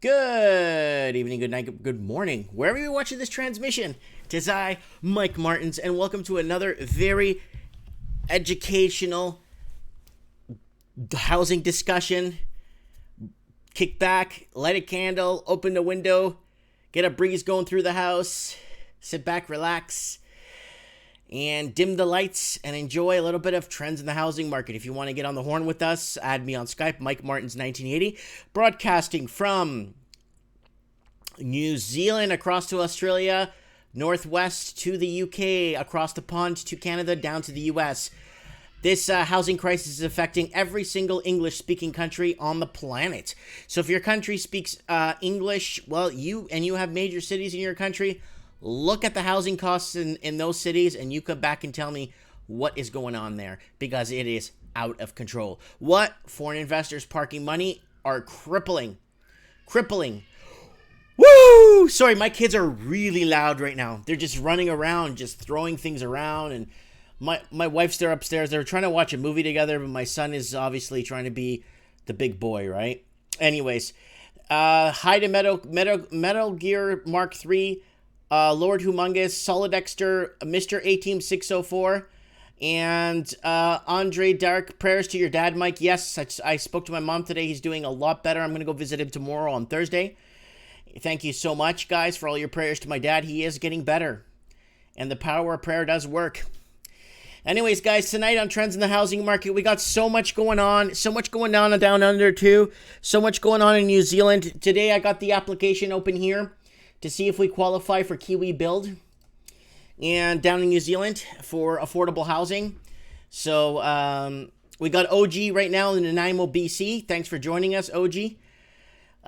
Good evening, good night, good morning, wherever you're watching this transmission. Tis I, Mike Martins, and welcome to another very educational housing discussion. Kick back, light a candle, open the window, get a breeze going through the house, sit back, relax, and dim the lights and enjoy a little bit of trends in the housing market. If you want to get on the horn with us, add me on Skype, Mike Martins 1980, broadcasting from New Zealand across to Australia, northwest to the UK, across the pond to Canada, down to the US. This housing crisis is affecting every single English-speaking country on the planet. So if your country speaks English, well, you have major cities in your country, look at the housing costs in those cities, and you come back and tell me what is going on there, because it is out of control. What? Foreign investors parking money are crippling. Woo! Sorry, my kids are really loud right now. They're just running around, just throwing things around, and my wife's there upstairs. They're trying to watch a movie together, but my son is obviously trying to be the big boy, right? Anyways, hi to Metal Gear Mark III, Lord Humongous, Solidexter, Mr. A-Team 604, and Andre Dark. Prayers to your dad, Mike. Yes, I spoke to my mom today. He's doing a lot better. I'm going to go visit him tomorrow on Thursday. Thank you so much, guys, for all your prayers to my dad. He is getting better, and the power of prayer does work. Anyways, guys, tonight on Trends in the Housing Market, we got so much going on. So much going on down under, too. So much going on in New Zealand. Today, I got the application open here to see if we qualify for Kiwi Build and down in New Zealand for affordable housing. So, we got OG right now in Nanaimo, BC. Thanks for joining us, OG.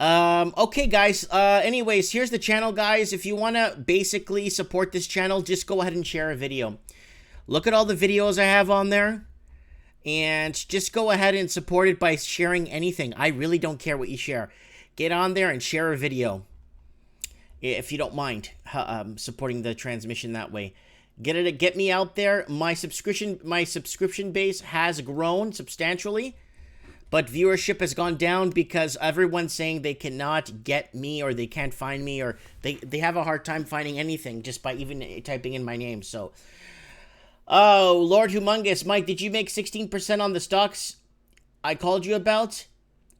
Okay, guys. Anyways, here's the channel, guys. If you want to basically support this channel, just go ahead and share a video. Look at all the videos I have on there, and just go ahead and support it by sharing anything. I really don't care what you share. Get on there and share a video, if you don't mind supporting the transmission that way. Get me out there. My subscription base has grown substantially, but viewership has gone down because everyone's saying they cannot get me, or they can't find me, or they have a hard time finding anything just by even typing in my name. So, oh, Lord Humongous, Mike, did you make 16% on the stocks I called you about?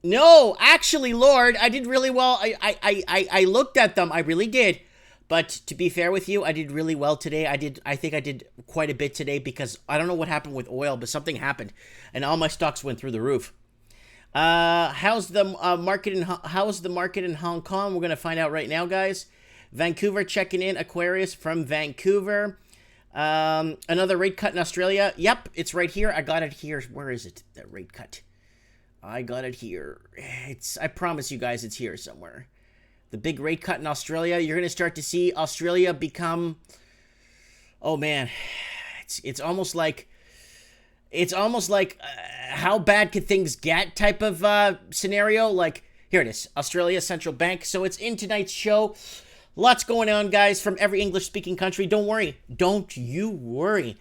No, actually, Lord, I did really well. I looked at them. I really did. But to be fair with you, I did really well today. I think I did quite a bit today, because I don't know what happened with oil, but something happened, and all my stocks went through the roof. How's the market in Hong Kong? We're gonna find out right now, guys. Vancouver checking in. Aquarius from Vancouver. Another rate cut in Australia. Yep, it's right here. I got it here. Where is it? That rate cut. I got it here. I promise you guys, it's here somewhere. The big rate cut in Australia. You're gonna start to see Australia become. Oh man, it's almost like. How bad could things get type of scenario. Like, here it is, Australia Central Bank. So it's in tonight's show. Lots going on, guys, from every English-speaking country. Don't you worry.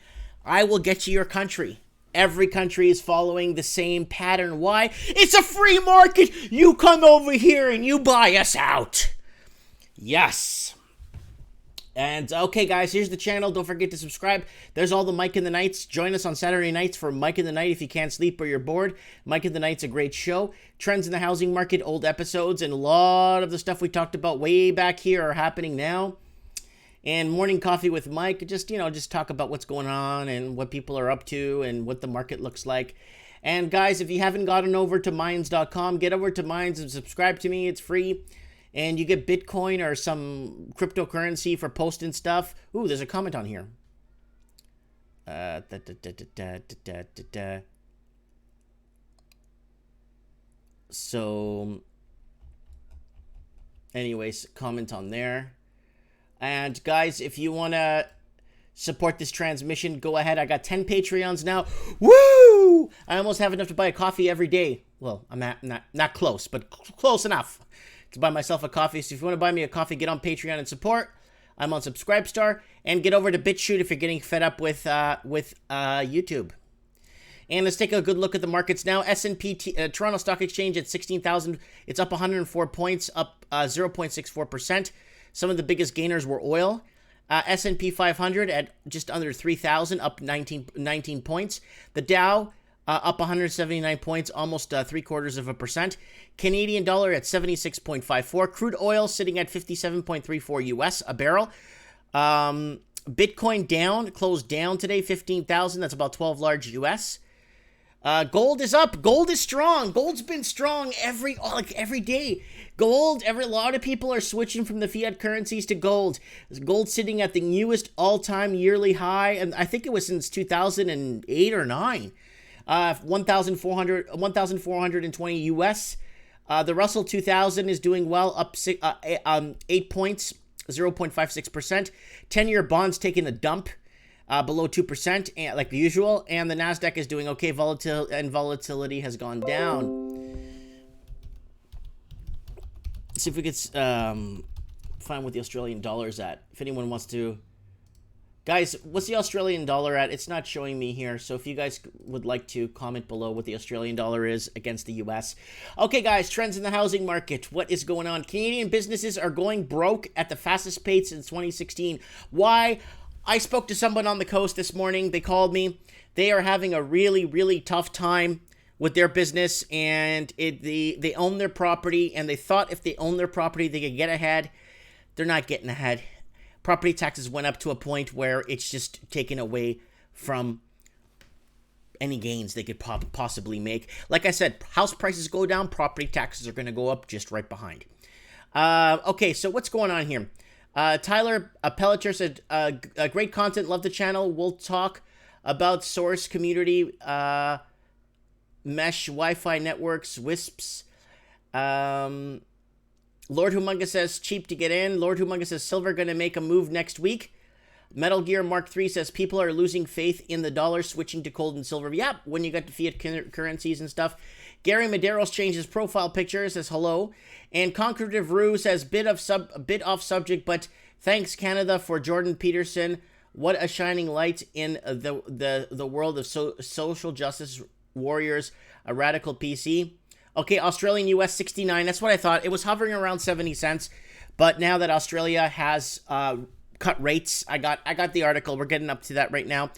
I will get you your country. Every country is following the same pattern. Why? It's a free market. You come over here and you buy us out. Yes. And, okay, guys, here's the channel. Don't forget to subscribe. There's all the Mike in the Nights. Join us on Saturday nights for Mike in the Night if you can't sleep or you're bored. Mike in the Night's a great show. Trends in the housing market, old episodes, and a lot of the stuff we talked about way back here are happening now. And Morning Coffee with Mike, just talk about what's going on and what people are up to and what the market looks like. And, guys, if you haven't gotten over to Minds.com, get over to Minds and subscribe to me. It's free. And you get Bitcoin or some cryptocurrency for posting stuff. Ooh, there's a comment on here. So, anyways, comment on there. And, guys, if you want to support this transmission, go ahead. I got 10 Patreons now. Woo! I almost have enough to buy a coffee every day. Well, I'm not close, but close enough to buy myself a coffee. So if you want to buy me a coffee, get on Patreon and support. I'm on Subscribestar, and get over to BitChute if you're getting fed up with YouTube. And let's take a good look at the markets now. S&P Toronto Stock Exchange at 16,000. It's up 104 points, up 0.64%. Some of the biggest gainers were oil. S&P 500 at just under 3,000, up 19 points. The Dow up 179 points, almost 0.75%. Canadian dollar at 76.54. Crude oil sitting at 57.34 US a barrel. Bitcoin down, closed down today, 15,000. That's about 12 large US. Gold is up. Gold is strong. Gold's been strong every day. Gold, a lot of people are switching from the fiat currencies to gold. Gold sitting at the newest all-time yearly high, and I think it was since 2008 or 9. 1,420 US. The Russell 2000 is doing well, up 8 points, 0.56%. 10-year bonds taking a dump. Below 2%, and like usual, and the Nasdaq is doing okay. Volatility has gone down. Let's see if we could find what the Australian dollar is at. If anyone wants to, guys, what's the Australian dollar at? It's not showing me here. So if you guys would like to comment below what the Australian dollar is against the US. Okay, guys, trends in the housing market. What is going on? Canadian businesses are going broke at the fastest pace since 2016. Why? I spoke to someone on the coast this morning. They called me. They are having a really, really tough time with their business, and they own their property, and they thought if they own their property, they could get ahead. They're not getting ahead. Property taxes went up to a point where it's just taken away from any gains they could possibly make. Like I said, house prices go down, property taxes are going to go up just right behind. Okay, so what's going on here? Tyler Pelletier said, great content, love the channel. We'll talk about source, community, mesh, Wi-Fi networks, WISPs. Lord Humunga says, cheap to get in. Lord Humunga says, silver going to make a move next week. Metal Gear Mark III says, people are losing faith in the dollar, switching to gold and silver. Yep, when you got the fiat currencies and stuff. Gary Medeiros changed his profile picture, says hello. And Concretive Rue says, bit off subject, but thanks Canada for Jordan Peterson. What a shining light in the world of social justice warriors, a radical PC. Okay, Australian US 69, that's what I thought. It was hovering around 70 cents, but now that Australia has cut rates, I got the article. We're getting up to that right now.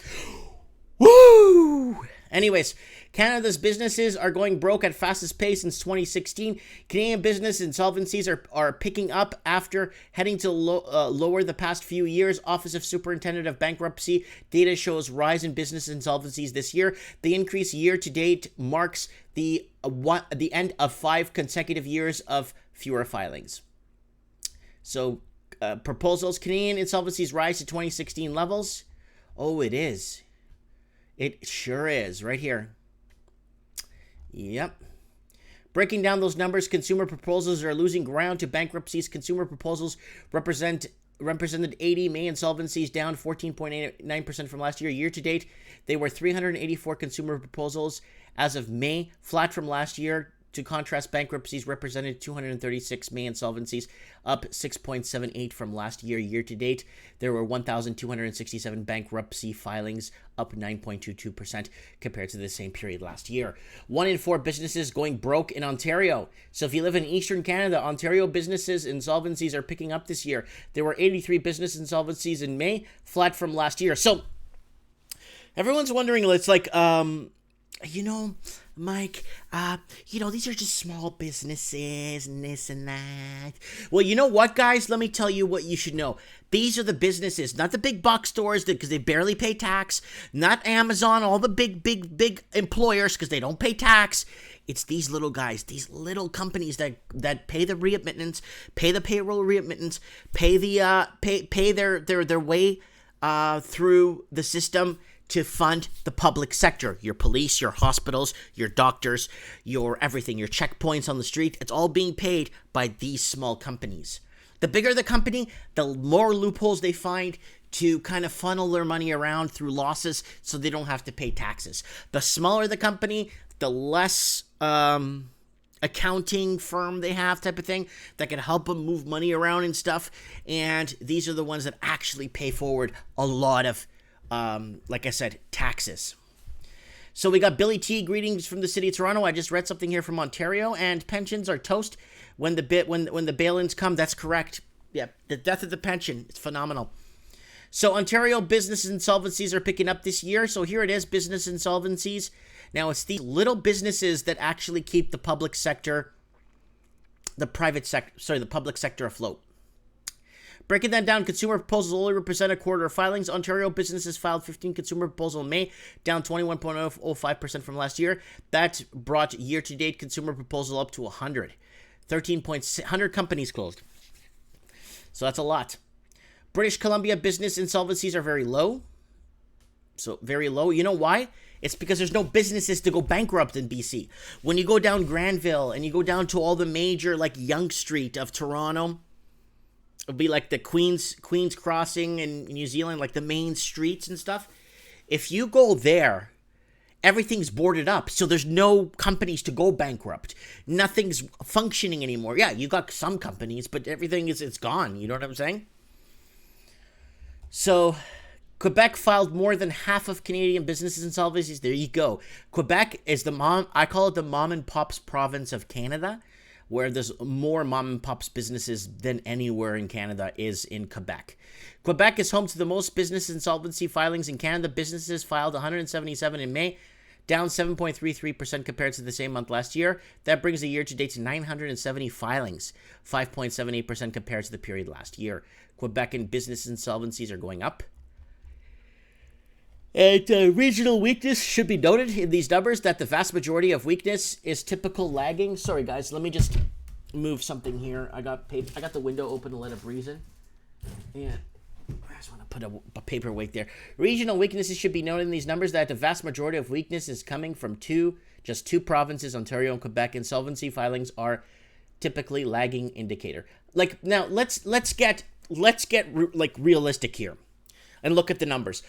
Woo! Anyways, Canada's businesses are going broke at fastest pace since 2016. Canadian business insolvencies are picking up after heading to lower the past few years. Office of Superintendent of Bankruptcy data shows rise in business insolvencies this year. The increase year to date marks the end of 5 consecutive years of fewer filings. So, proposals, Canadian insolvencies rise to 2016 levels. Oh, it is. It sure is, right here. Yep. Breaking down those numbers, consumer proposals are losing ground to bankruptcies. Consumer proposals represented 80 May insolvencies, down 14.89% from last year. Year to date, they were 384 consumer proposals as of May, flat from last year. To contrast, bankruptcies represented 236 May insolvencies, up 6.78 from last year. Year to date, there were 1,267 bankruptcy filings, up 9.22% compared to the same period last year. 1 in 4 businesses going broke in Ontario. So if you live in Eastern Canada, Ontario businesses insolvencies are picking up this year. There were 83 business insolvencies in May, flat from last year. So everyone's wondering, it's like, Mike, these are just small businesses and this and that. Well, you know what, guys? Let me tell you what you should know. These are the businesses, not the big box stores because they barely pay tax, not Amazon, all the big employers because they don't pay tax. It's these little guys, these little companies that pay the remittance, pay the payroll remittance, pay the pay their way through the system to fund the public sector, your police, your hospitals, your doctors, your everything, your checkpoints on the street. It's all being paid by these small companies. The bigger the company, the more loopholes they find to kind of funnel their money around through losses so they don't have to pay taxes. The smaller the company, the less accounting firm they have type of thing that can help them move money around and stuff. And these are the ones that actually pay forward a lot of like I said, taxes. So we got Billy T, greetings from the city of Toronto. I just read something here from Ontario, and pensions are toast when the bail-ins come. That's correct. Yeah, the death of the pension. It's phenomenal. So Ontario business insolvencies are picking up this year. So here it is, business insolvencies. Now it's these little businesses that actually keep the public sector afloat. Breaking that down, consumer proposals only represent a quarter of filings. Ontario businesses filed 15 consumer proposals in May, down 21.05% from last year. That brought year-to-date consumer proposal up to 100. 100 companies closed. So that's a lot. British Columbia business insolvencies are very low. So very low. You know why? It's because there's no businesses to go bankrupt in BC. When you go down Granville and you go down to all the major, like Yonge Street of Toronto, it'll be like the Queen's Crossing in New Zealand, like the main streets and stuff. If you go there, everything's boarded up, so there's no companies to go bankrupt. Nothing's functioning anymore. Yeah, you got some companies, but everything it's gone. You know what I'm saying? So Quebec filed more than half of Canadian businesses insolvencies. There you go. Quebec is I call it the mom and pops province of Canada, where there's more mom and pops businesses than anywhere in Canada is in Quebec. Quebec is home to the most business insolvency filings in Canada. Businesses filed 177 in May, down 7.33% compared to the same month last year. That brings the year-to-date to 970 filings, 5.78% compared to the period last year. Quebec and business insolvencies are going up. And regional weakness should be noted in these numbers that the vast majority of weakness is typical lagging. Sorry, guys, let me just move something here. I got the window open to let a breeze in. Yeah, I just want to put a paperweight there. Regional weaknesses should be noted in these numbers that the vast majority of weakness is coming from just two provinces, Ontario and Quebec. Insolvency filings are typically lagging indicator. Like now, let's get like realistic here, and look at the numbers.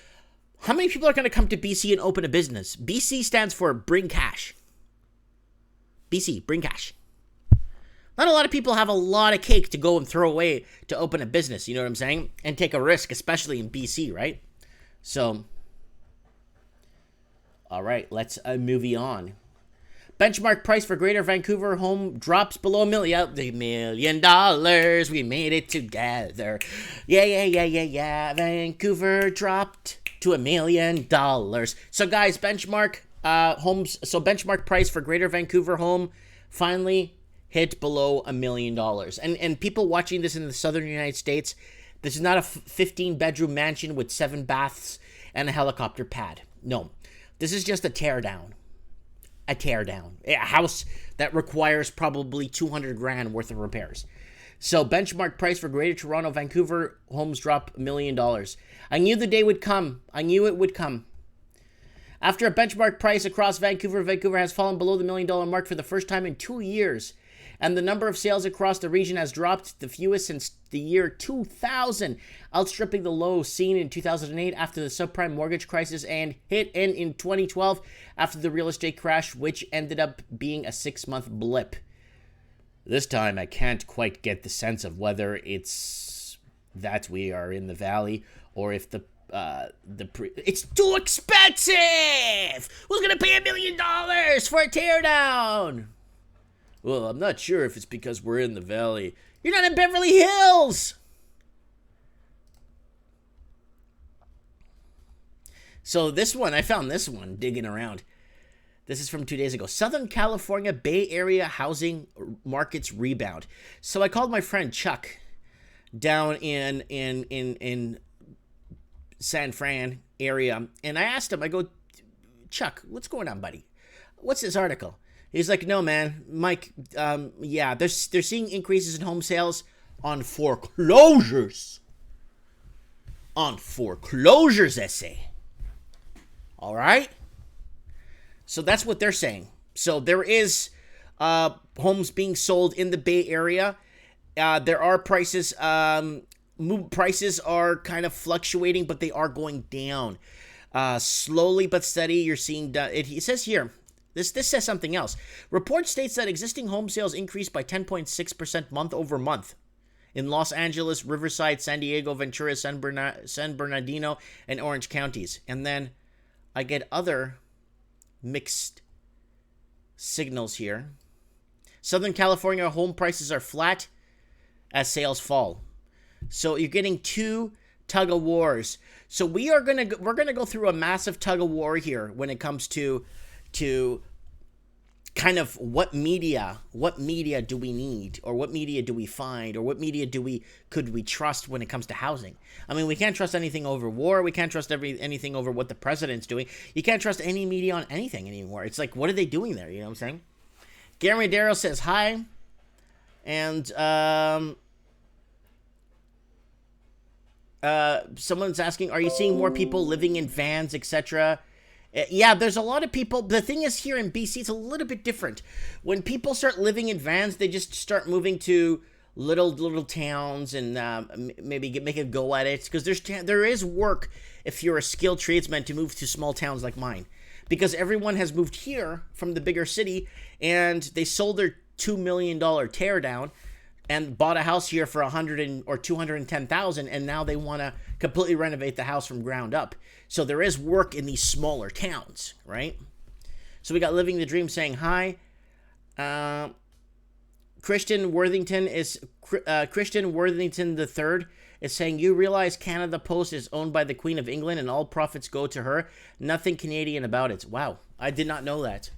How many people are going to come to BC and open a business? BC stands for bring cash. BC, bring cash. Not a lot of people have a lot of cake to go and throw away to open a business, you know what I'm saying? And take a risk, especially in BC, right? So, all right, let's move on. Benchmark price for Greater Vancouver home drops below $1 million. We made it together. Yeah. Vancouver dropped to $1 million. So guys, benchmark homes. So benchmark price for Greater Vancouver home finally hit below $1 million. And people watching this in the southern United States, this is not a 15-bedroom mansion with 7 baths and a helicopter pad. No, this is just a teardown. A house that requires probably $200,000 worth of repairs. So benchmark price for Greater Toronto, Vancouver homes drop $1 million. I knew the day would come. I knew it would come. After a benchmark price across Vancouver has fallen below the $1 million mark for the first time in 2 years. And the number of sales across the region has dropped the fewest since the year 2000, outstripping the low seen in 2008 after the subprime mortgage crisis and hit in 2012 after the real estate crash, which ended up being a 6-month blip. This time, I can't quite get the sense of whether it's that we are in the valley or if it's too expensive. Who's gonna pay $1 million for a teardown? Well, I'm not sure if it's because we're in the valley. You're not in Beverly Hills. So this one, I found this one digging around. This is from 2 days ago. Southern California Bay Area housing markets rebound. So I called my friend Chuck down in San Fran area, and I asked him, I go, Chuck, what's going on, buddy? What's this article? He's like, no, man, Mike, yeah, they're seeing increases in home sales on foreclosures. On foreclosures, they say. All right? So that's what they're saying. So there is homes being sold in the Bay Area. There are prices. Prices are kind of fluctuating, but they are going down. Slowly but steady, you're seeing... It says here... This says something else. Report states that existing home sales increased by 10.6% month over month in Los Angeles, Riverside, San Diego, Ventura, San Bernardino, and Orange counties. And then I get other mixed signals here. Southern California home prices are flat as sales fall. So you're getting two tug of wars. So we're gonna go through a massive tug of war here when it comes to kind of what media do we need, or what media do we find, or what media could we trust when it comes to housing. I mean, we can't trust anything over war. We can't trust anything over what the president's doing. You can't trust any media on anything anymore. It's like, what are they doing there? You know what I'm saying? Gary Darrow says hi, and someone's asking, are you seeing more people living in vans, etc.? Yeah, there's a lot of people. The thing is, here in BC, it's a little bit different. When people start living in vans, they just start moving to little towns and maybe make a go at it. Because there is work if you're a skilled tradesman to move to small towns like mine. Because everyone has moved here from the bigger city, and they sold their $2 million teardown and bought a house here for $100,000 or $210,000, and now they want to completely renovate the house from ground up. So there is work in these smaller towns, right? So we got Living the Dream saying hi. Christian Worthington III is saying, you realize Canada Post is owned by the Queen of England and all profits go to her. Nothing Canadian about it. Wow, I did not know that.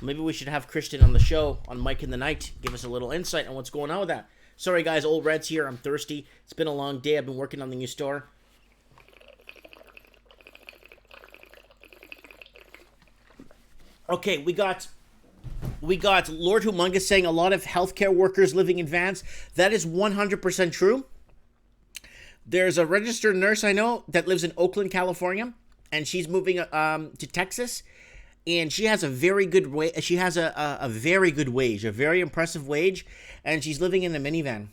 Maybe we should have Christian on the show on Mike in the Night. Give us a little insight on what's going on with that. Sorry guys, Old Red's here. I'm thirsty. It's been a long day. I've been working on the new store. Okay, we got Lord Humongous saying a lot of healthcare workers living in vans. That is 100% true. There's a registered nurse I know that lives in Oakland, California, and she's moving to Texas, and she has a very good wage. She has a very good wage, a very impressive wage, and she's living in a minivan,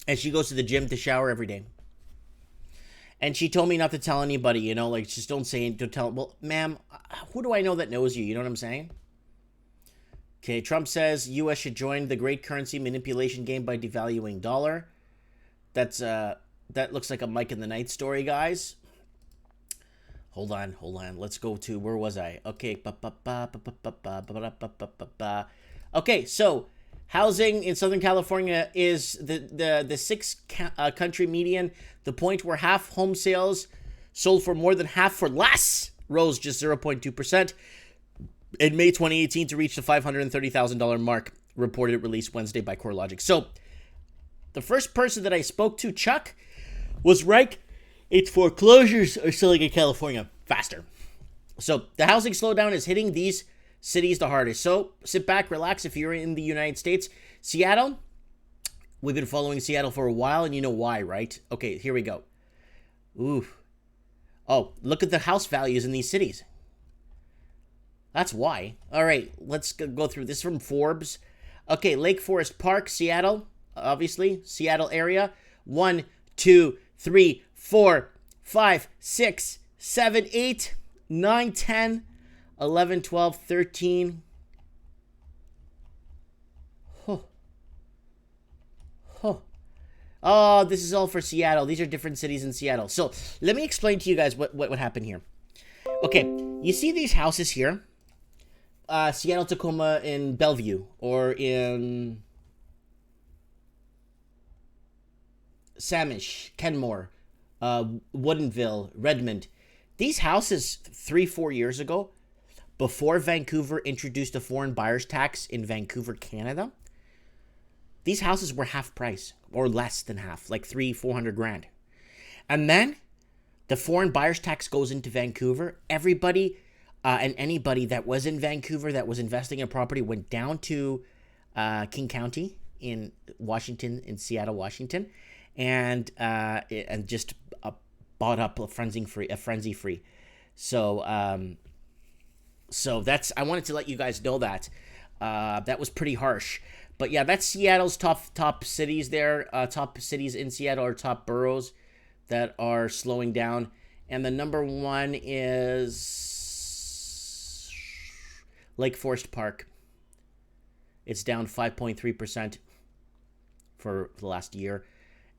and she goes to the gym to shower every day. And she told me not to tell anybody, you know, like, just don't say it, don't tell. Well, ma'am, who do I know that knows you? You know what I'm saying? Okay, Trump says U.S. should join the great currency manipulation game by devaluing dollar. That looks like a Mike in the Night story, guys. Hold on. Let's go to, where was I? Okay. Okay, so housing in Southern California is the six country median. The point where half home sales sold for more than half for less rose just 0.2% in May 2018 to reach the $530,000 mark, reported released Wednesday by CoreLogic. So the first person that I spoke to, Chuck, was right. Its foreclosures are selling in California faster. So the housing slowdown is hitting these cities the hardest. So sit back, relax if you're in the United States. Seattle, we've been following Seattle for a while, and you know why, right? Okay, here we go. Ooh. Oh, look at the house values in these cities. That's why. All right, let's go through this from Forbes. Okay, Lake Forest Park, Seattle, obviously, Seattle area. 1, 2, 3, 4, 5, 6, 7, 8, 9, 10, 11, 12, 13. Oh, this is all for Seattle. These are different cities in Seattle. So let me explain to you guys what happened here. Okay, you see these houses here? Seattle, Tacoma, in Bellevue, or in Samish, Kenmore, Woodinville, Redmond. These houses 3-4 years ago, before Vancouver introduced a foreign buyer's tax in Vancouver, Canada, these houses were half price or less than half, like $300,000-$400,000. And then the foreign buyer's tax goes into Vancouver. Everybody and anybody that was in Vancouver that was investing in property went down to King County in Washington, in Seattle, Washington, and just bought up a frenzy free. So that's, I wanted to let you guys know that that was pretty harsh. But yeah, that's Seattle's top cities there. Top cities in Seattle, or top boroughs that are slowing down. And the number one is Lake Forest Park. It's down 5.3% for the last year.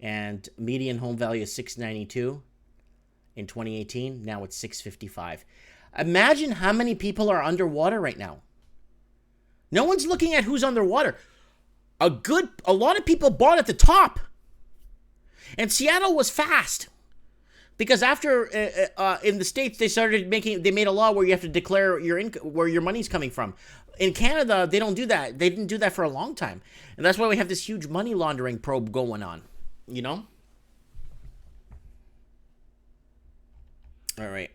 And median home value is $692 in 2018. Now it's $655. Imagine how many people are underwater right now. No one's looking at who's underwater. A lot of people bought at the top. And Seattle was fast. Because after, in the States, they made a law where you have to declare where your money's coming from. In Canada, they don't do that. They didn't do that for a long time. And that's why we have this huge money laundering probe going on. You know? All right.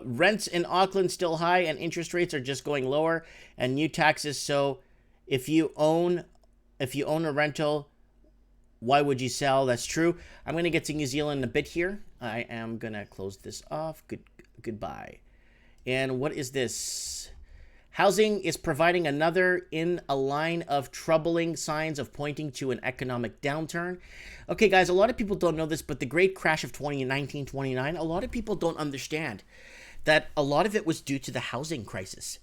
Rents in Auckland still high and interest rates are just going lower and new taxes. So if you own a rental, why would you sell? That's true. I'm going to get to New Zealand in a bit here. I am going to close this off. Goodbye. And what is this? Housing is providing another in a line of troubling signs of pointing to an economic downturn. Okay, guys, a lot of people don't know this, but the great crash of 2019-29, a lot of people don't understand that a lot of it was due to the housing crisis.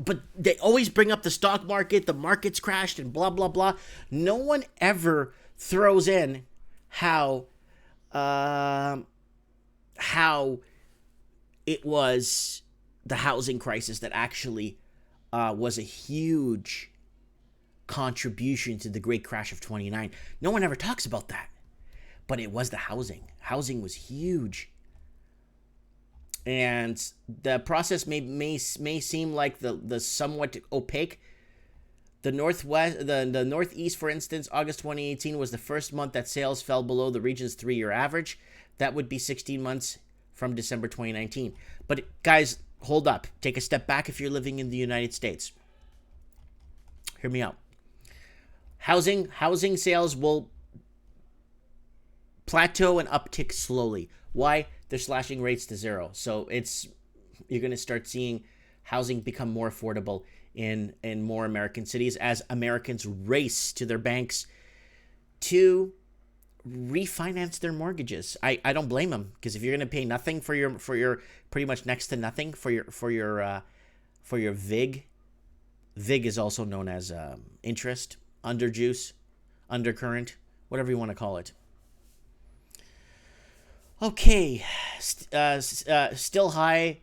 But they always bring up the stock market, the market's crashed and blah, blah, blah. No one ever throws in how it was the housing crisis that actually was a huge contribution to the great crash of 29. No one ever talks about that. But it was the housing. Housing was huge. And the process may seem like the somewhat opaque. The Northeast, for instance, August 2018 was the first month that sales fell below the region's 3-year average. That would be 16 months from December 2019. But guys, hold up. Take a step back if you're living in the United States. Hear me out. Housing sales will plateau and uptick slowly. Why? They're slashing rates to zero. So you're going to start seeing housing become more affordable in more American cities as Americans race to their banks to refinance their mortgages. I don't blame them, because if you're going to pay nothing for your pretty much next to nothing for your VIG is also known as interest, underjuice, undercurrent, whatever you want to call it. Okay, still high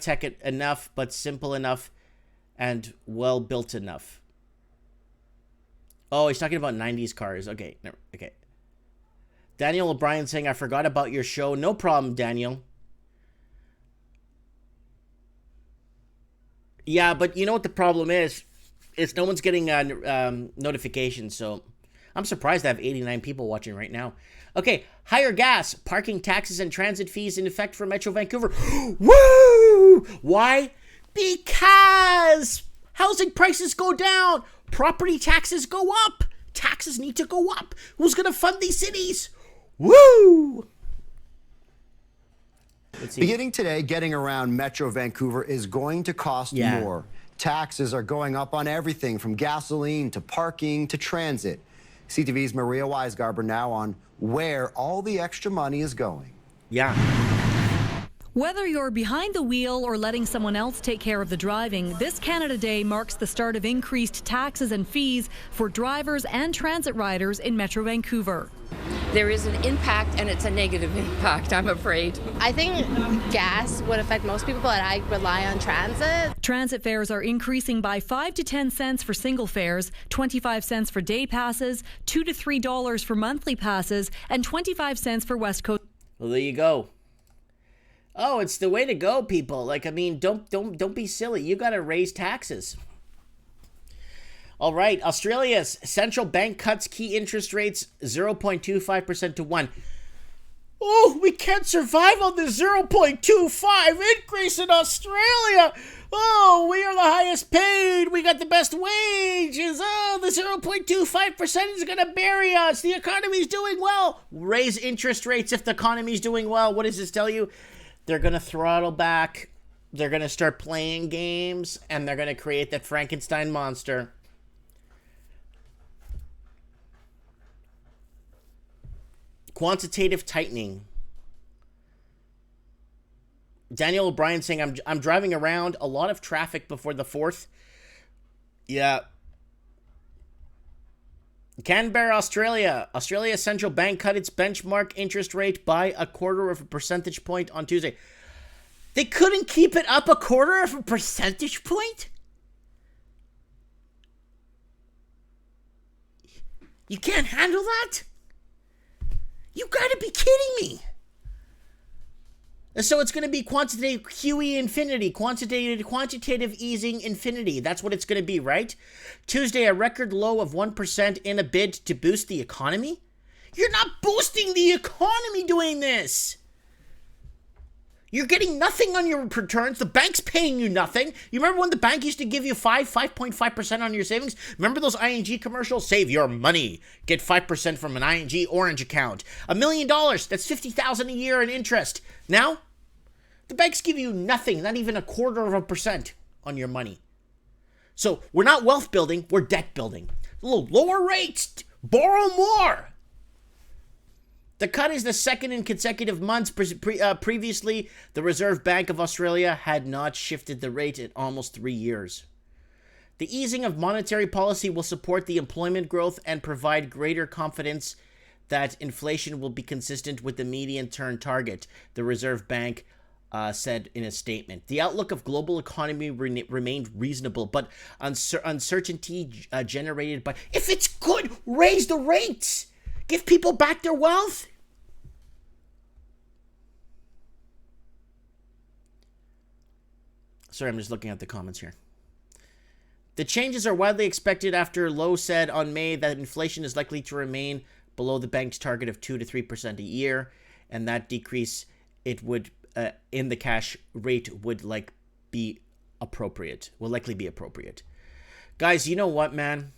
tech enough, but simple enough and well built enough. Oh, he's talking about 90s cars. Okay. Daniel O'Brien saying, I forgot about your show. No problem, Daniel. Yeah, but you know what the problem is? It's no one's getting notifications, so I'm surprised I have 89 people watching right now. Okay, higher gas, parking taxes, and transit fees in effect for Metro Vancouver. Woo! Why? Because housing prices go down, property taxes go up, taxes need to go up. Who's going to fund these cities? Woo! Beginning today, getting around Metro Vancouver is going to cost more. Taxes are going up on everything from gasoline to parking to transit. CTV's Maria Weisgarber now on where all the extra money is going. Yeah. Whether you're behind the wheel or letting someone else take care of the driving, this Canada Day marks the start of increased taxes and fees for drivers and transit riders in Metro Vancouver. There is an impact, and it's a negative impact, I'm afraid. I think gas would affect most people, but I rely on transit. Transit fares are increasing by 5 to 10 cents for single fares, 25 cents for day passes, $2 to $3 for monthly passes, and 25 cents for West Coast. Well, there you go. Oh, it's the way to go, people. Like, I mean, don't be silly. You got to raise taxes. All right, Australia's central bank cuts key interest rates 0.25% to 1. Oh, we can't survive on the 0.25 increase in Australia. Oh, we are the highest paid. We got the best wages. Oh, the 0.25% is going to bury us. The economy's doing well. Raise interest rates if the economy's doing well. What does this tell you? They're going to throttle back. They're going to start playing games, and they're going to create that Frankenstein monster. Quantitative tightening. Daniel O'Brien saying, I'm driving around, a lot of traffic before the 4th. Yeah. Canberra, Australia. Australia's central bank cut its benchmark interest rate by 0.25 percentage point on Tuesday. They couldn't keep it up a quarter of a percentage point? You can't handle that? You gotta be kidding me. So it's going to be quantitative QE infinity, quantitative easing infinity. That's what it's going to be, right? Tuesday, a record low of 1% in a bid to boost the economy? You're not boosting the economy doing this. You're getting nothing on your returns. The bank's paying you nothing. You remember when the bank used to give you 5.5% on your savings? Remember those ING commercials? Save your money. Get 5% from an ING Orange account. $1 million. That's $50,000 a year in interest. Now, the banks give you nothing, not even 0.25% on your money. So we're not wealth building, we're debt building. A little lower rates, borrow more. The cut is the second in consecutive months. Previously, the Reserve Bank of Australia had not shifted the rate in almost 3 years. The easing of monetary policy will support the employment growth and provide greater confidence that inflation will be consistent with the medium-term target, the Reserve Bank said in a statement. The outlook of global economy remained reasonable, but uncertainty generated by... If it's good, raise the rates! Give people back their wealth! Sorry, I'm just looking at the comments here. The changes are widely expected after Lowe said on May that inflation is likely to remain below the bank's target of 2 to 3% a year, and that decrease in the cash rate would likely be appropriate. Guys, you know what, man?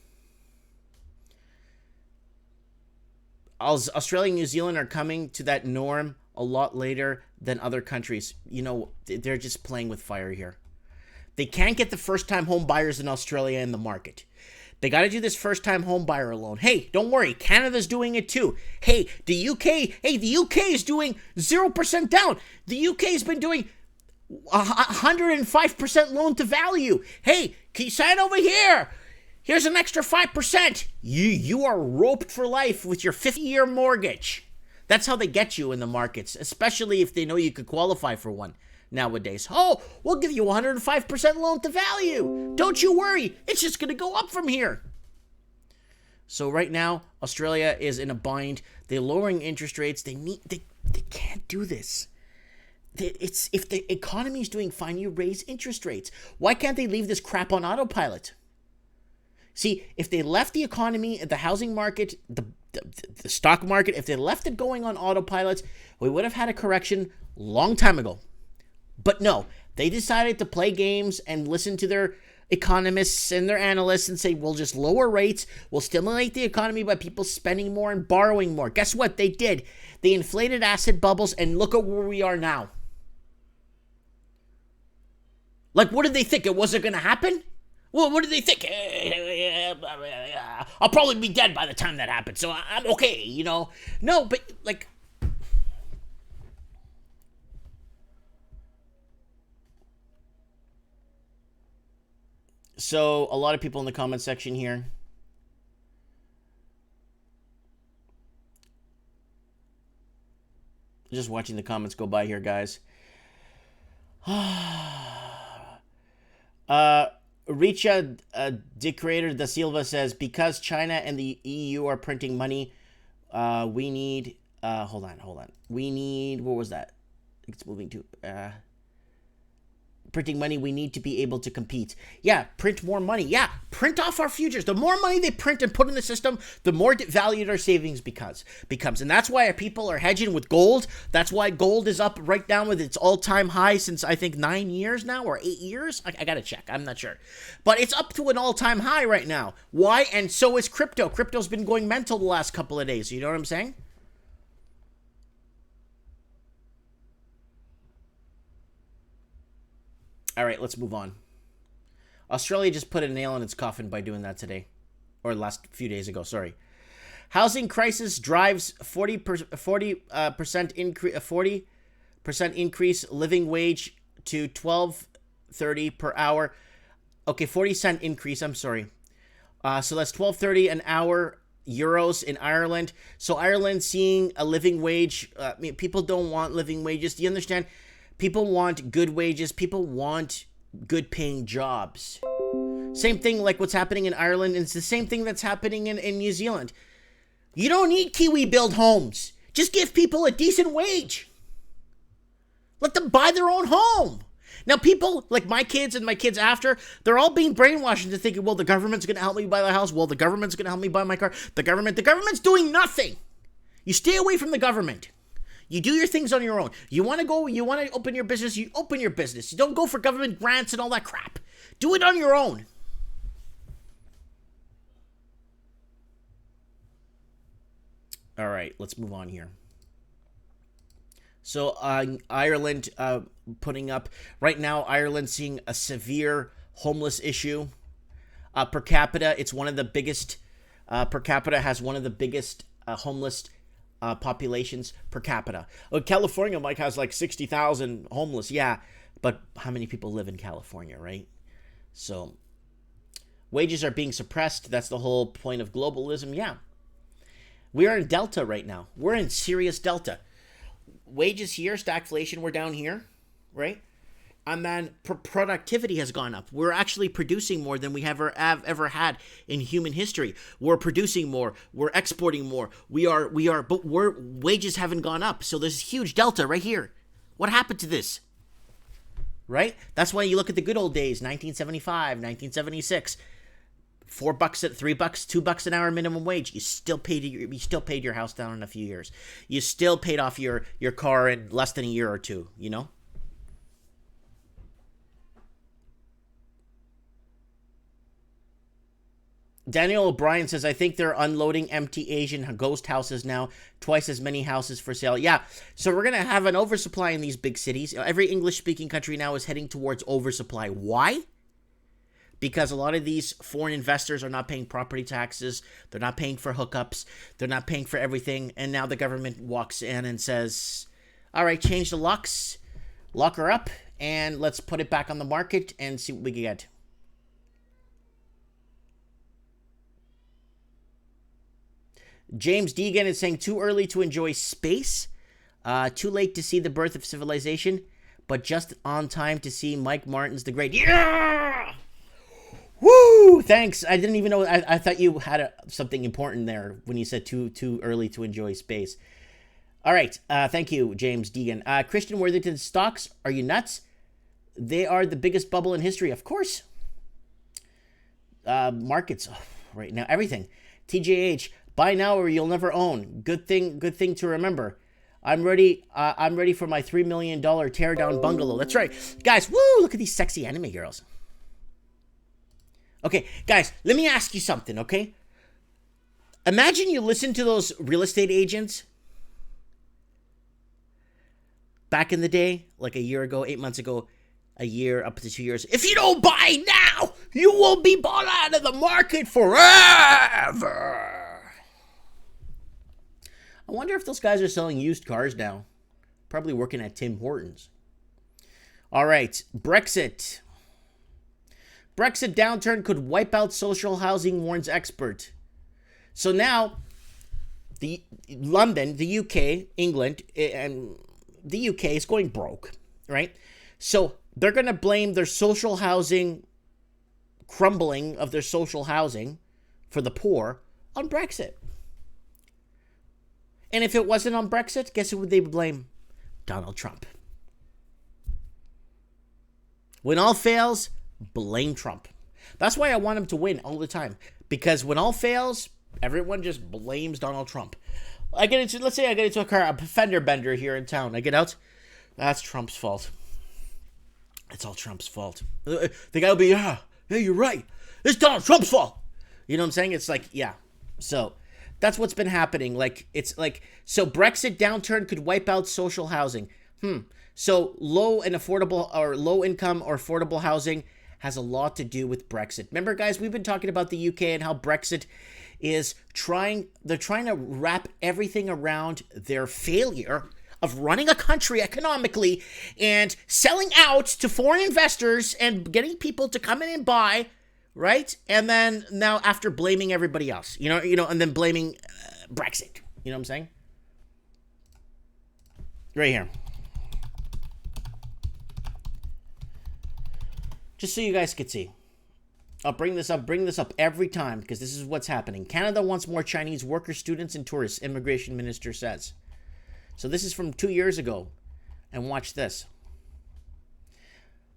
Australia and New Zealand are coming to that norm a lot later than other countries. You know, they're just playing with fire here. They can't get the first-time home buyers in Australia in the market. They got to do this first-time home buyer loan. Hey, don't worry, Canada's doing it too. Hey, the UK is doing 0% down. The UK has been doing 105% loan to value. Hey, can you sign over here? Here's an extra 5%. You are roped for life with your 50-year mortgage. That's how they get you in the markets, especially if they know you could qualify for one nowadays. Oh, we'll give you 105% loan to value. Don't you worry. It's just going to go up from here. So right now, Australia is in a bind. They're lowering interest rates. They can't do this. If the economy is doing fine, you raise interest rates. Why can't they leave this crap on autopilot? See, if they left the economy, the housing market, the stock market, if they left it going on autopilot, we would have had a correction long time ago. But no, they decided to play games and listen to their economists and their analysts and say, we'll just lower rates, we'll stimulate the economy by people spending more and borrowing more. Guess what? They did. They inflated asset bubbles, and look at where we are now. Like, what did they think? It wasn't going to happen? Well, what did they think? I'll probably be dead by the time that happens, so I'm okay, you know? No, but, like... So, a lot of people in the comment section here. Just watching the comments go by here, guys. Richa De Creator Da Silva says, because China and the EU are printing money, we need... hold on. We need... What was that? It's moving to... printing money, we need to be able to compete. Yeah, print more money. Yeah, print off our futures. The more money they print and put in the system, the more valued our savings becomes. And that's why our people are hedging with gold. That's why gold is up right down with its all-time high since, I think, 9 years now, or 8 years. I gotta check. I'm not sure. But it's up to an all-time high right now. Why? And so is crypto. Crypto's been going mental the last couple of days. You know what I'm saying? All right, let's move on. Australia just put a nail in its coffin by doing that today. Or last few days ago, sorry. Housing crisis drives 40% increase living wage to $12.30 per hour. Okay, 40-cent increase, I'm sorry. So that's $12.30 an hour euros in Ireland. So Ireland seeing a living wage. People don't want living wages. Do you understand? People want good wages. People want good paying jobs. Same thing like what's happening in Ireland. It's the same thing that's happening in New Zealand. You don't need Kiwi build homes. Just give people a decent wage. Let them buy their own home. Now people like my kids and my kids after, they're all being brainwashed into thinking, well, the government's going to help me buy the house. Well, the government's going to help me buy my car. The government's doing nothing. You stay away from the government. You do your things on your own. You want to open your business, you open your business. You don't go for government grants and all that crap. Do it on your own. All right, let's move on here. So Ireland putting up, right now Ireland seeing a severe homeless issue. Per capita, it's one of the biggest, per capita has one of the biggest homeless populations per capita. Well, California, Mike, has like 60,000 homeless, yeah, but how many people live in California, right? So wages are being suppressed. That's the whole point of globalism, yeah. We are in Delta right now. We're in serious Delta. Wages here, stagflation, we're down here, right? And then productivity has gone up. We're actually producing more than we have ever had in human history. We're producing more. We're exporting more. But wages haven't gone up. So there's a huge delta right here. What happened to this? Right? That's why you look at the good old days, 1975, 1976. $4, $3, $2 an hour minimum wage. You still paid your house down in a few years. You still paid off your car in less than a year or two, you know? Daniel O'Brien says, I think they're unloading empty Asian ghost houses now. Twice as many houses for sale. Yeah, so we're going to have an oversupply in these big cities. Every English-speaking country now is heading towards oversupply. Why? Because a lot of these foreign investors are not paying property taxes. They're not paying for hookups. They're not paying for everything. And now the government walks in and says, all right, change the locks, lock her up, and let's put it back on the market and see what we can get. James Deegan is saying, too early to enjoy space, too late to see the birth of civilization, but just on time to see Mike Martin's The Great. Yeah! Woo! Thanks. I didn't even know. I thought you had something important there when you said too early to enjoy space. All right. Thank you, James Deegan. Christian Worthington, stocks, are you nuts? They are the biggest bubble in history. Of course. Markets right now, everything. TJH, buy now or you'll never own. Good thing to remember. I'm ready for my $3 million teardown bungalow. That's right. Guys, woo, look at these sexy anime girls. Okay, guys, let me ask you something, okay? Imagine you listen to those real estate agents back in the day, like a year ago, 8 months ago, a year, up to 2 years. If you don't buy now, you will be bought out of the market forever. I wonder if those guys are selling used cars now. Probably working at Tim Hortons. All right, Brexit. Brexit downturn could wipe out social housing, warns expert. So now, London, the UK, England, and the UK is going broke, right? So they're going to blame their social housing, crumbling of their social housing for the poor on Brexit. And if it wasn't on Brexit, guess who would they blame? Donald Trump. When all fails, blame Trump. That's why I want him to win all the time. Because when all fails, everyone just blames Donald Trump. Let's say I get into a fender bender here in town. I get out. That's Trump's fault. It's all Trump's fault. The guy will be, yeah, you're right. It's Donald Trump's fault. You know what I'm saying? It's like, yeah. So that's what's been happening. So Brexit downturn could wipe out social housing. So low income or affordable housing has a lot to do with Brexit. Remember, guys, we've been talking about the UK and how Brexit is trying to wrap everything around their failure of running a country economically and selling out to foreign investors and getting people to come in and buy, right? And then now after blaming everybody else, and then blaming Brexit. You know what I'm saying? Right here. Just so you guys could see. I'll bring this up every time because this is what's happening. Canada wants more Chinese workers, students, and tourists, immigration minister says. So this is from 2 years ago. And watch this.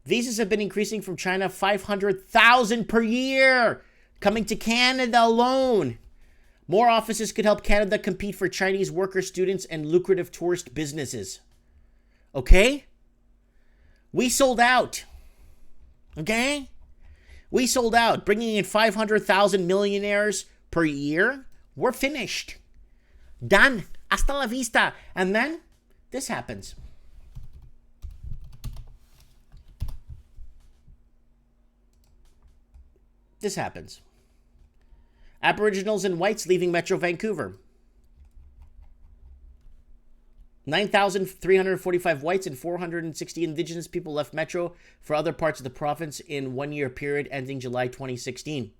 Visas have been increasing from China 500,000 per year, coming to Canada alone. More offices could help Canada compete for Chinese workers, students, and lucrative tourist businesses. Okay? We sold out. Okay? We sold out, bringing in 500,000 millionaires per year. We're finished. Done. Hasta la vista. And then this happens. This happens. Aboriginals and whites leaving Metro Vancouver. 9,345 whites and 460 Indigenous people left Metro for other parts of the province in 1 year period ending July 2016.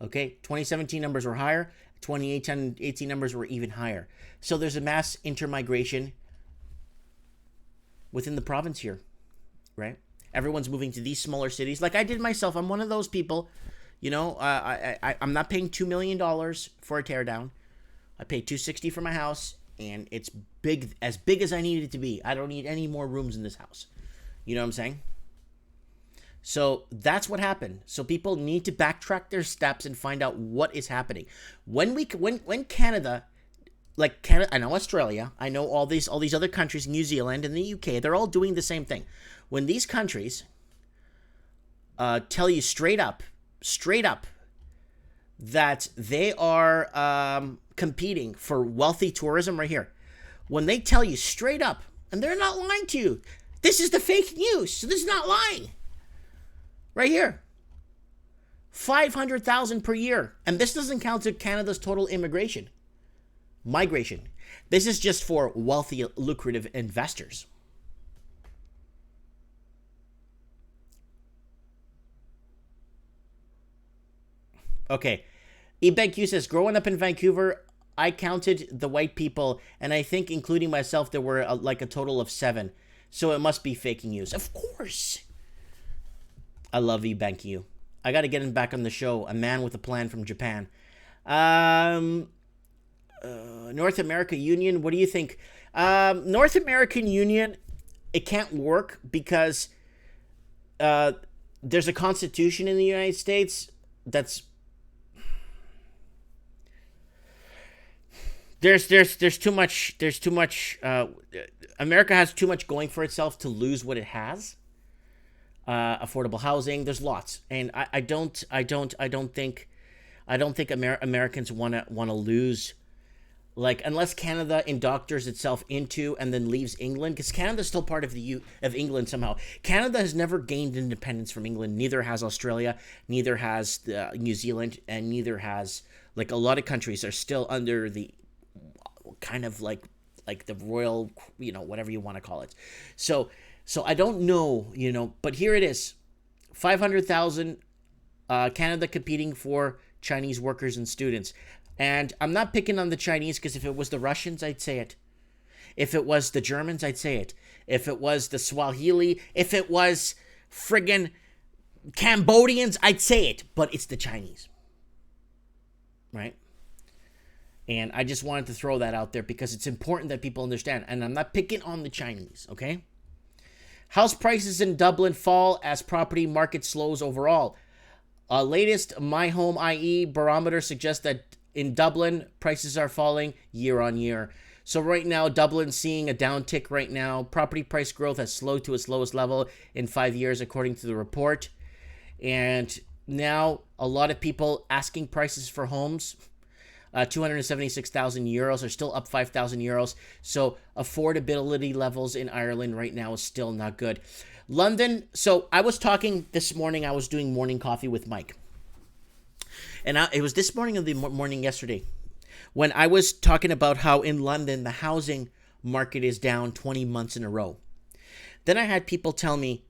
Okay, 2017 numbers were higher. 2018 numbers were even higher. So there's a mass intermigration within the province here, right? Everyone's moving to these smaller cities. Like I did myself. I'm one of those people. You know, I'm not paying $2 million for a teardown. I paid $260 for my house. And it's big as I need it to be. I don't need any more rooms in this house. You know what I'm saying? So that's what happened. So people need to backtrack their steps and find out what is happening. When Canada, like Canada, I know Australia, I know all these other countries, New Zealand and the UK, they're all doing the same thing. When these countries tell you straight up that they are competing for wealthy tourism right here. When they tell you straight up, and they're not lying to you, this is the fake news, so this is not lying. Right here. 500,000 per year. And this doesn't count to Canada's total migration. This is just for wealthy, lucrative investors. Okay. eBenQ says, growing up in Vancouver, I counted the white people, and I think, including myself, there were like a total of 7. So it must be fake news. Of course. I love eBenQ. I got to get him back on the show. A man with a plan from Japan. North America Union, what do you think? North American Union, it can't work because there's a constitution in the United States that's There's too much. America has too much going for itself to lose what it has. Affordable housing. There's lots, and I don't think Americans want to lose. Like, unless Canada indoctors itself into and then leaves England, because Canada's still part of of England somehow. Canada has never gained independence from England. Neither has Australia. Neither has New Zealand, and neither has, like, a lot of countries are still under the kind of like the royal, whatever you want to call it. So I don't know, but here it is. 500,000 Canada competing for Chinese workers and students. And I'm not picking on the Chinese, because if it was the Russians, I'd say it. If it was the Germans, I'd say it. If it was the Swahili, if it was friggin' Cambodians, I'd say it. But it's the Chinese. Right? And I just wanted to throw that out there because it's important that people understand. And I'm not picking on the Chinese, okay? House prices in Dublin fall as property market slows overall. Latest My Home IE barometer suggests that in Dublin, prices are falling year on year. So right now, Dublin's seeing a downtick right now. Property price growth has slowed to its lowest level in 5 years, according to the report. And now a lot of people asking prices for homes. 276,000 euros are still up 5,000 euros. So affordability levels in Ireland right now is still not good. London, so I was talking this morning, I was doing morning coffee with Mike. And it was this morning or the morning yesterday when I was talking about how in London, the housing market is down 20 months in a row. Then I had people tell me,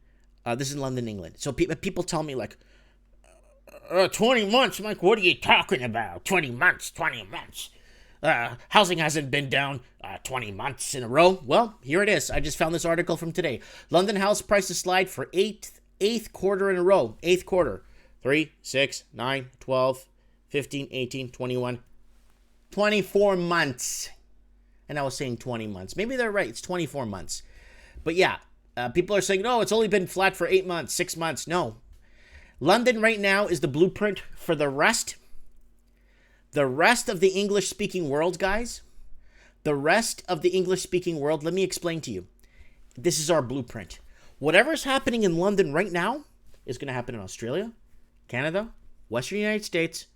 this is in London, England. So people tell me like, 20 months. I'm like, what are you talking about? 20 months. Housing hasn't been down 20 months in a row. Well, here it is. I just found this article from today. London house prices slide for eighth 8th quarter in a row. 8th quarter. 3, 6, 9, 12, 15, 18, 21, 24 months. And I was saying 20 months. Maybe they're right. It's 24 months. But yeah, people are saying, no, it's only been flat for 8 months, 6 months. No. London right now is the blueprint for the rest. The rest of the English-speaking world, guys. The rest of the English-speaking world, let me explain to you. This is our blueprint. Whatever's happening in London right now is going to happen in Australia, Canada, Western United States,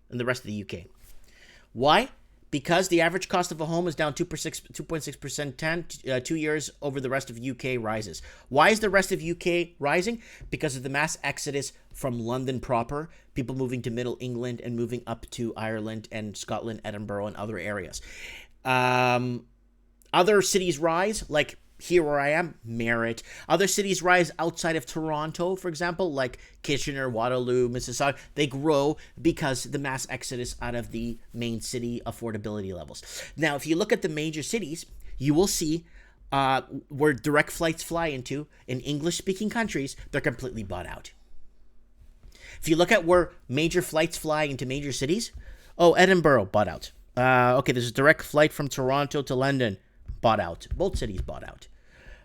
and the rest of the UK. Why? Because the average cost of a home is down 2.6%, 2 years over the rest of UK rises. Why is the rest of UK rising? Because of the mass exodus from London proper, people moving to Middle England and moving up to Ireland and Scotland, Edinburgh, and other areas. Other cities rise, like here where I am, Merritt. Other cities rise outside of Toronto, for example, like Kitchener, Waterloo, Mississauga. They grow because the mass exodus out of the main city affordability levels. Now, if you look at the major cities, you will see where direct flights fly into, in English-speaking countries, they're completely bought out. If you look at where major flights fly into major cities, Edinburgh, bought out. Okay, there's a direct flight from Toronto to London, bought out. Both cities bought out.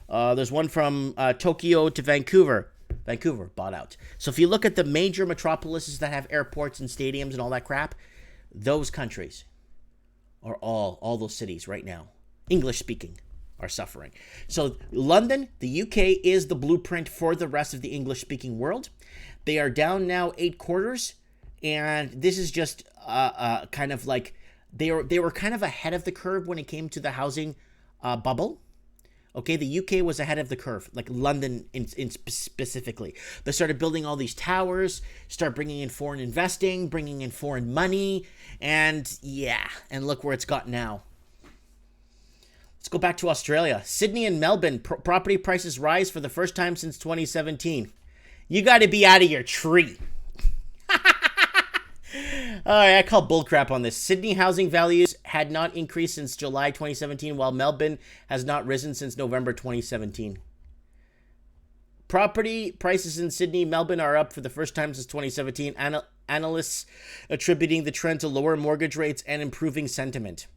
There's one from Tokyo to Vancouver, bought out. So if you look at the major metropolises that have airports and stadiums and all that crap, those countries are all those cities right now, English speaking, are suffering. So London, the UK, is the blueprint for the rest of the English speaking world. They are down now 8 quarters, and this is just kind of like they were kind of ahead of the curve when it came to the housing bubble. Okay, the UK was ahead of the curve, like London in specifically. They started building all these towers, start bringing in foreign investing, bringing in foreign money, and look where it's got now. Let's go back to Australia. Sydney and Melbourne, property prices rise for the first time since 2017. You got to be out of your tree. I call bullcrap on this. Sydney housing values had not increased since July 2017, while Melbourne has not risen since November 2017. Property prices in Sydney and Melbourne are up for the first time since 2017. Analysts attributing the trend to lower mortgage rates and improving sentiment.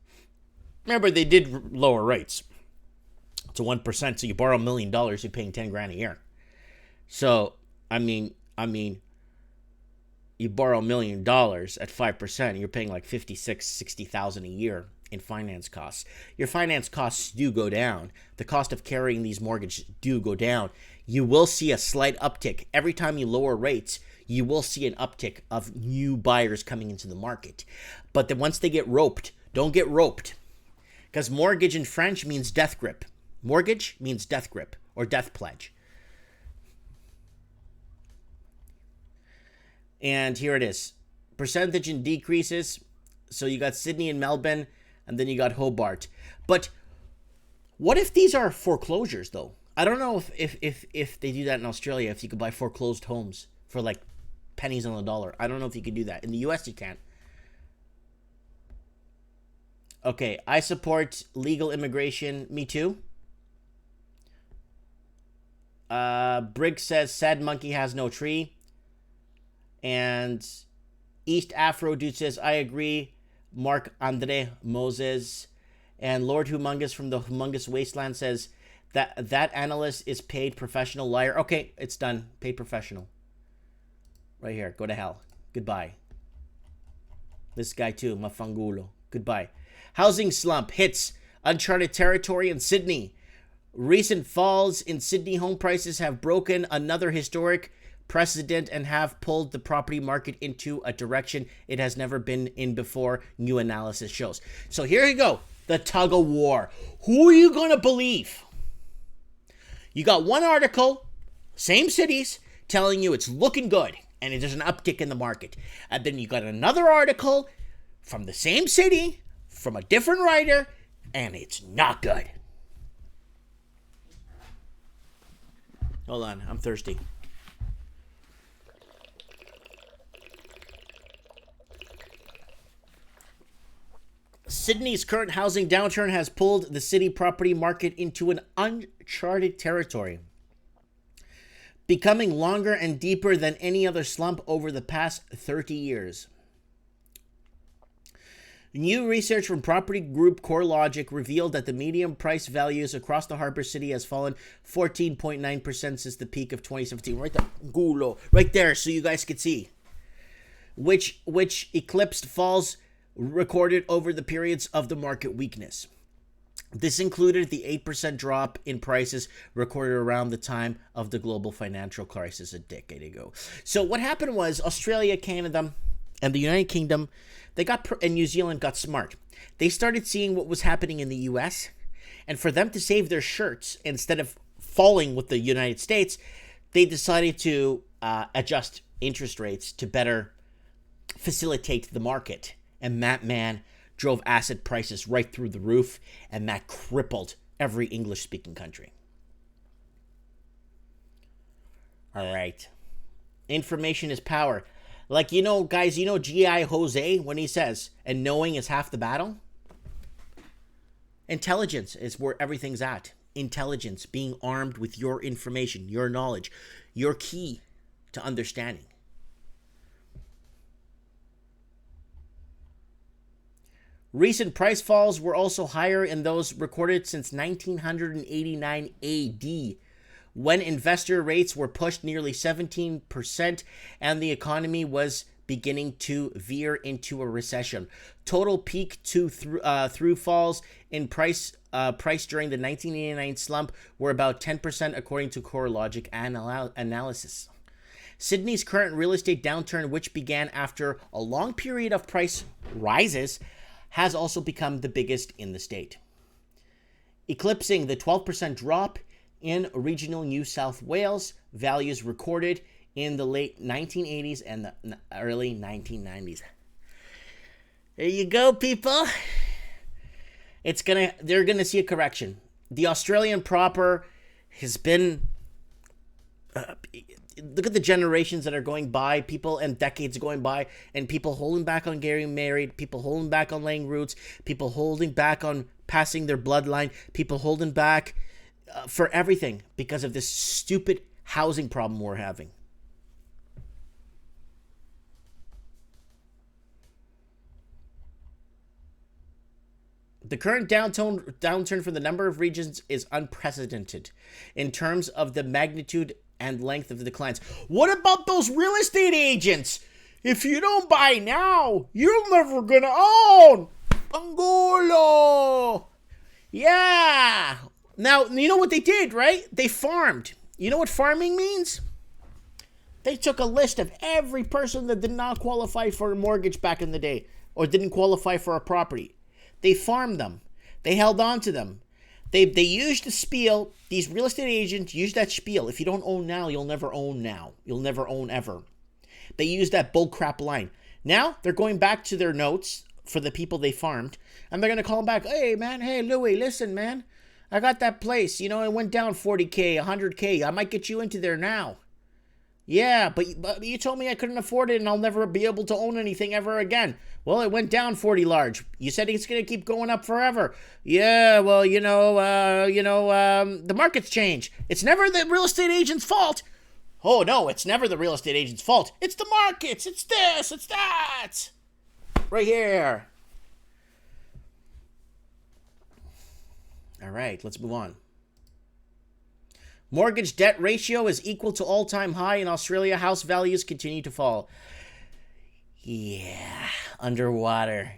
Remember, they did lower rates to 1%, so you borrow $1 million, you're paying $10,000 a year. So, I mean, you borrow $1 million at 5%, you're paying like $56,000-$60,000 a year in finance costs. Your finance costs do go down. The cost of carrying these mortgages do go down. You will see a slight uptick. Every time you lower rates, you will see an uptick of new buyers coming into the market. But then once they get roped, don't get roped. Because mortgage in French means death grip. Mortgage means death grip or death pledge. And here it is. Percentage in decreases. So you got Sydney and Melbourne, and then you got Hobart. But what if these are foreclosures, though? I don't know if they do that in Australia, if you could buy foreclosed homes for like pennies on the dollar. I don't know if you could do that. In the US, you can't. Okay, I support legal immigration. Me too. Briggs says, sad monkey has no tree. And East Afro dude says, I agree. Mark Andre Moses. And Lord Humongous from the Humongous Wasteland says that analyst is paid professional liar. Okay, it's done. Paid professional. Right here. Go to hell. Goodbye. This guy too. Mafangulo. Goodbye. Housing slump hits uncharted territory in Sydney. Recent falls in Sydney home prices have broken another historic precedent and have pulled the property market into a direction it has never been in before, new analysis shows. So here you go, the tug of war. Who are you going to believe? You got one article, same cities, telling you it's looking good and there's an uptick in the market. And then you got another article from the same city, from a different writer, and it's not good. Hold on, I'm thirsty. Sydney's current housing downturn has pulled the city property market into an uncharted territory. becoming longer and deeper than any other slump over the past 30 years. New research from property group CoreLogic revealed that the median price values across the harbor city has fallen 14.9% since the peak of 2017. Right there, gulo, right there, so you guys could see. Which eclipsed falls recorded over the periods of the market weakness. This included the 8% drop in prices recorded around the time of the global financial crisis a decade ago. So what happened was Australia, Canada, and the United Kingdom, and New Zealand got smart. They started seeing what was happening in the US, and for them to save their shirts, instead of falling with the United States, they decided to adjust interest rates to better facilitate the market. And that, man, drove asset prices right through the roof, and that crippled every English-speaking country. All right. Information is power. Like, guys, G.I. Jose, when he says, and knowing is half the battle? Intelligence is where everything's at. Intelligence, being armed with your information, your knowledge, your key to understanding. Recent price falls were also higher in those recorded since 1989 AD, when investor rates were pushed nearly 17% and the economy was beginning to veer into a recession. Total peak through falls in price during the 1989 slump were about 10%, according to CoreLogic analysis. Sydney's current real estate downturn, which began after a long period of price rises, has also become the biggest in the state, eclipsing the 12% drop in regional New South Wales values recorded in the late 1980s and the early 1990s. There you go, people. They're gonna see a correction. The Australian proper has been. Look at the generations that are going by, people, and decades going by, and people holding back on getting married, people holding back on laying roots, people holding back on passing their bloodline, people holding back for everything because of this stupid housing problem we're having. The current downturn for the number of regions is unprecedented in terms of the magnitude and length of the declines. What about those real estate agents? If you don't buy now, you're never gonna own. Angulo. Yeah. Now, you know what they did, right? They farmed. You know what farming means? They took a list of every person that did not qualify for a mortgage back in the day or didn't qualify for a property. They farmed them. They held on to them. They used the spiel. These real estate agents use that spiel. If you don't own now, you'll never own now. You'll never own ever. They use that bullcrap line. Now they're going back to their notes for the people they farmed, and they're going to call them back. Hey, man. Hey, Louie, listen, man. I got that place. It went down 40K, 100K. I might get you into there now. Yeah, but you told me I couldn't afford it and I'll never be able to own anything ever again. Well, it went down 40 large. You said it's going to keep going up forever. Yeah, well, the market's changed. It's never the real estate agent's fault. Oh, no, it's never the real estate agent's fault. It's the markets. It's this. It's that. Right here. All right, let's move on. Mortgage debt ratio is equal to all-time high in Australia. House values continue to fall. Yeah, underwater.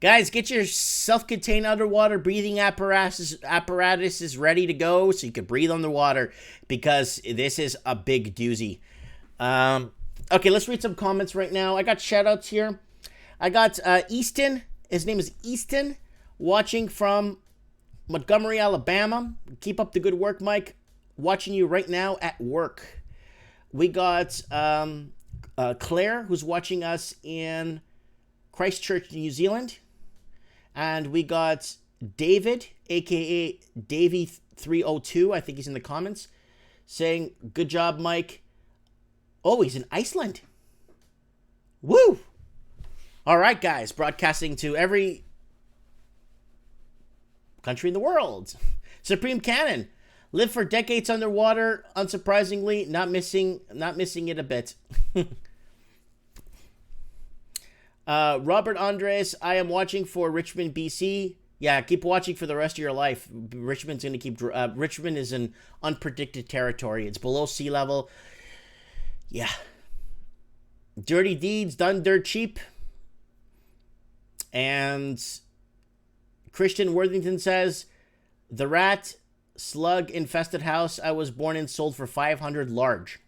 Guys, get your self-contained underwater breathing apparatuses ready to go so you can breathe underwater, because this is a big doozy. Okay, let's read some comments right now. I got shout-outs here. I got Easton. His name is Easton, watching from Montgomery, Alabama. Keep up the good work, Mike. Watching you right now at work. We got Claire, who's watching us in Christchurch, New Zealand. And we got David, a.k.a. Davey302, I think he's in the comments, saying, good job, Mike. Oh, he's in Iceland. Woo! All right, guys, broadcasting to every country in the world. Supreme Cannon. Live for decades underwater, unsurprisingly, not missing it a bit. Robert Andres, I am watching for Richmond, BC. Yeah, keep watching for the rest of your life. Richmond's going to keep... Richmond is in unpredicted territory. It's below sea level. Yeah. Dirty deeds done dirt cheap. And Christian Worthington says, the rat slug infested house I was born in sold for 500 large.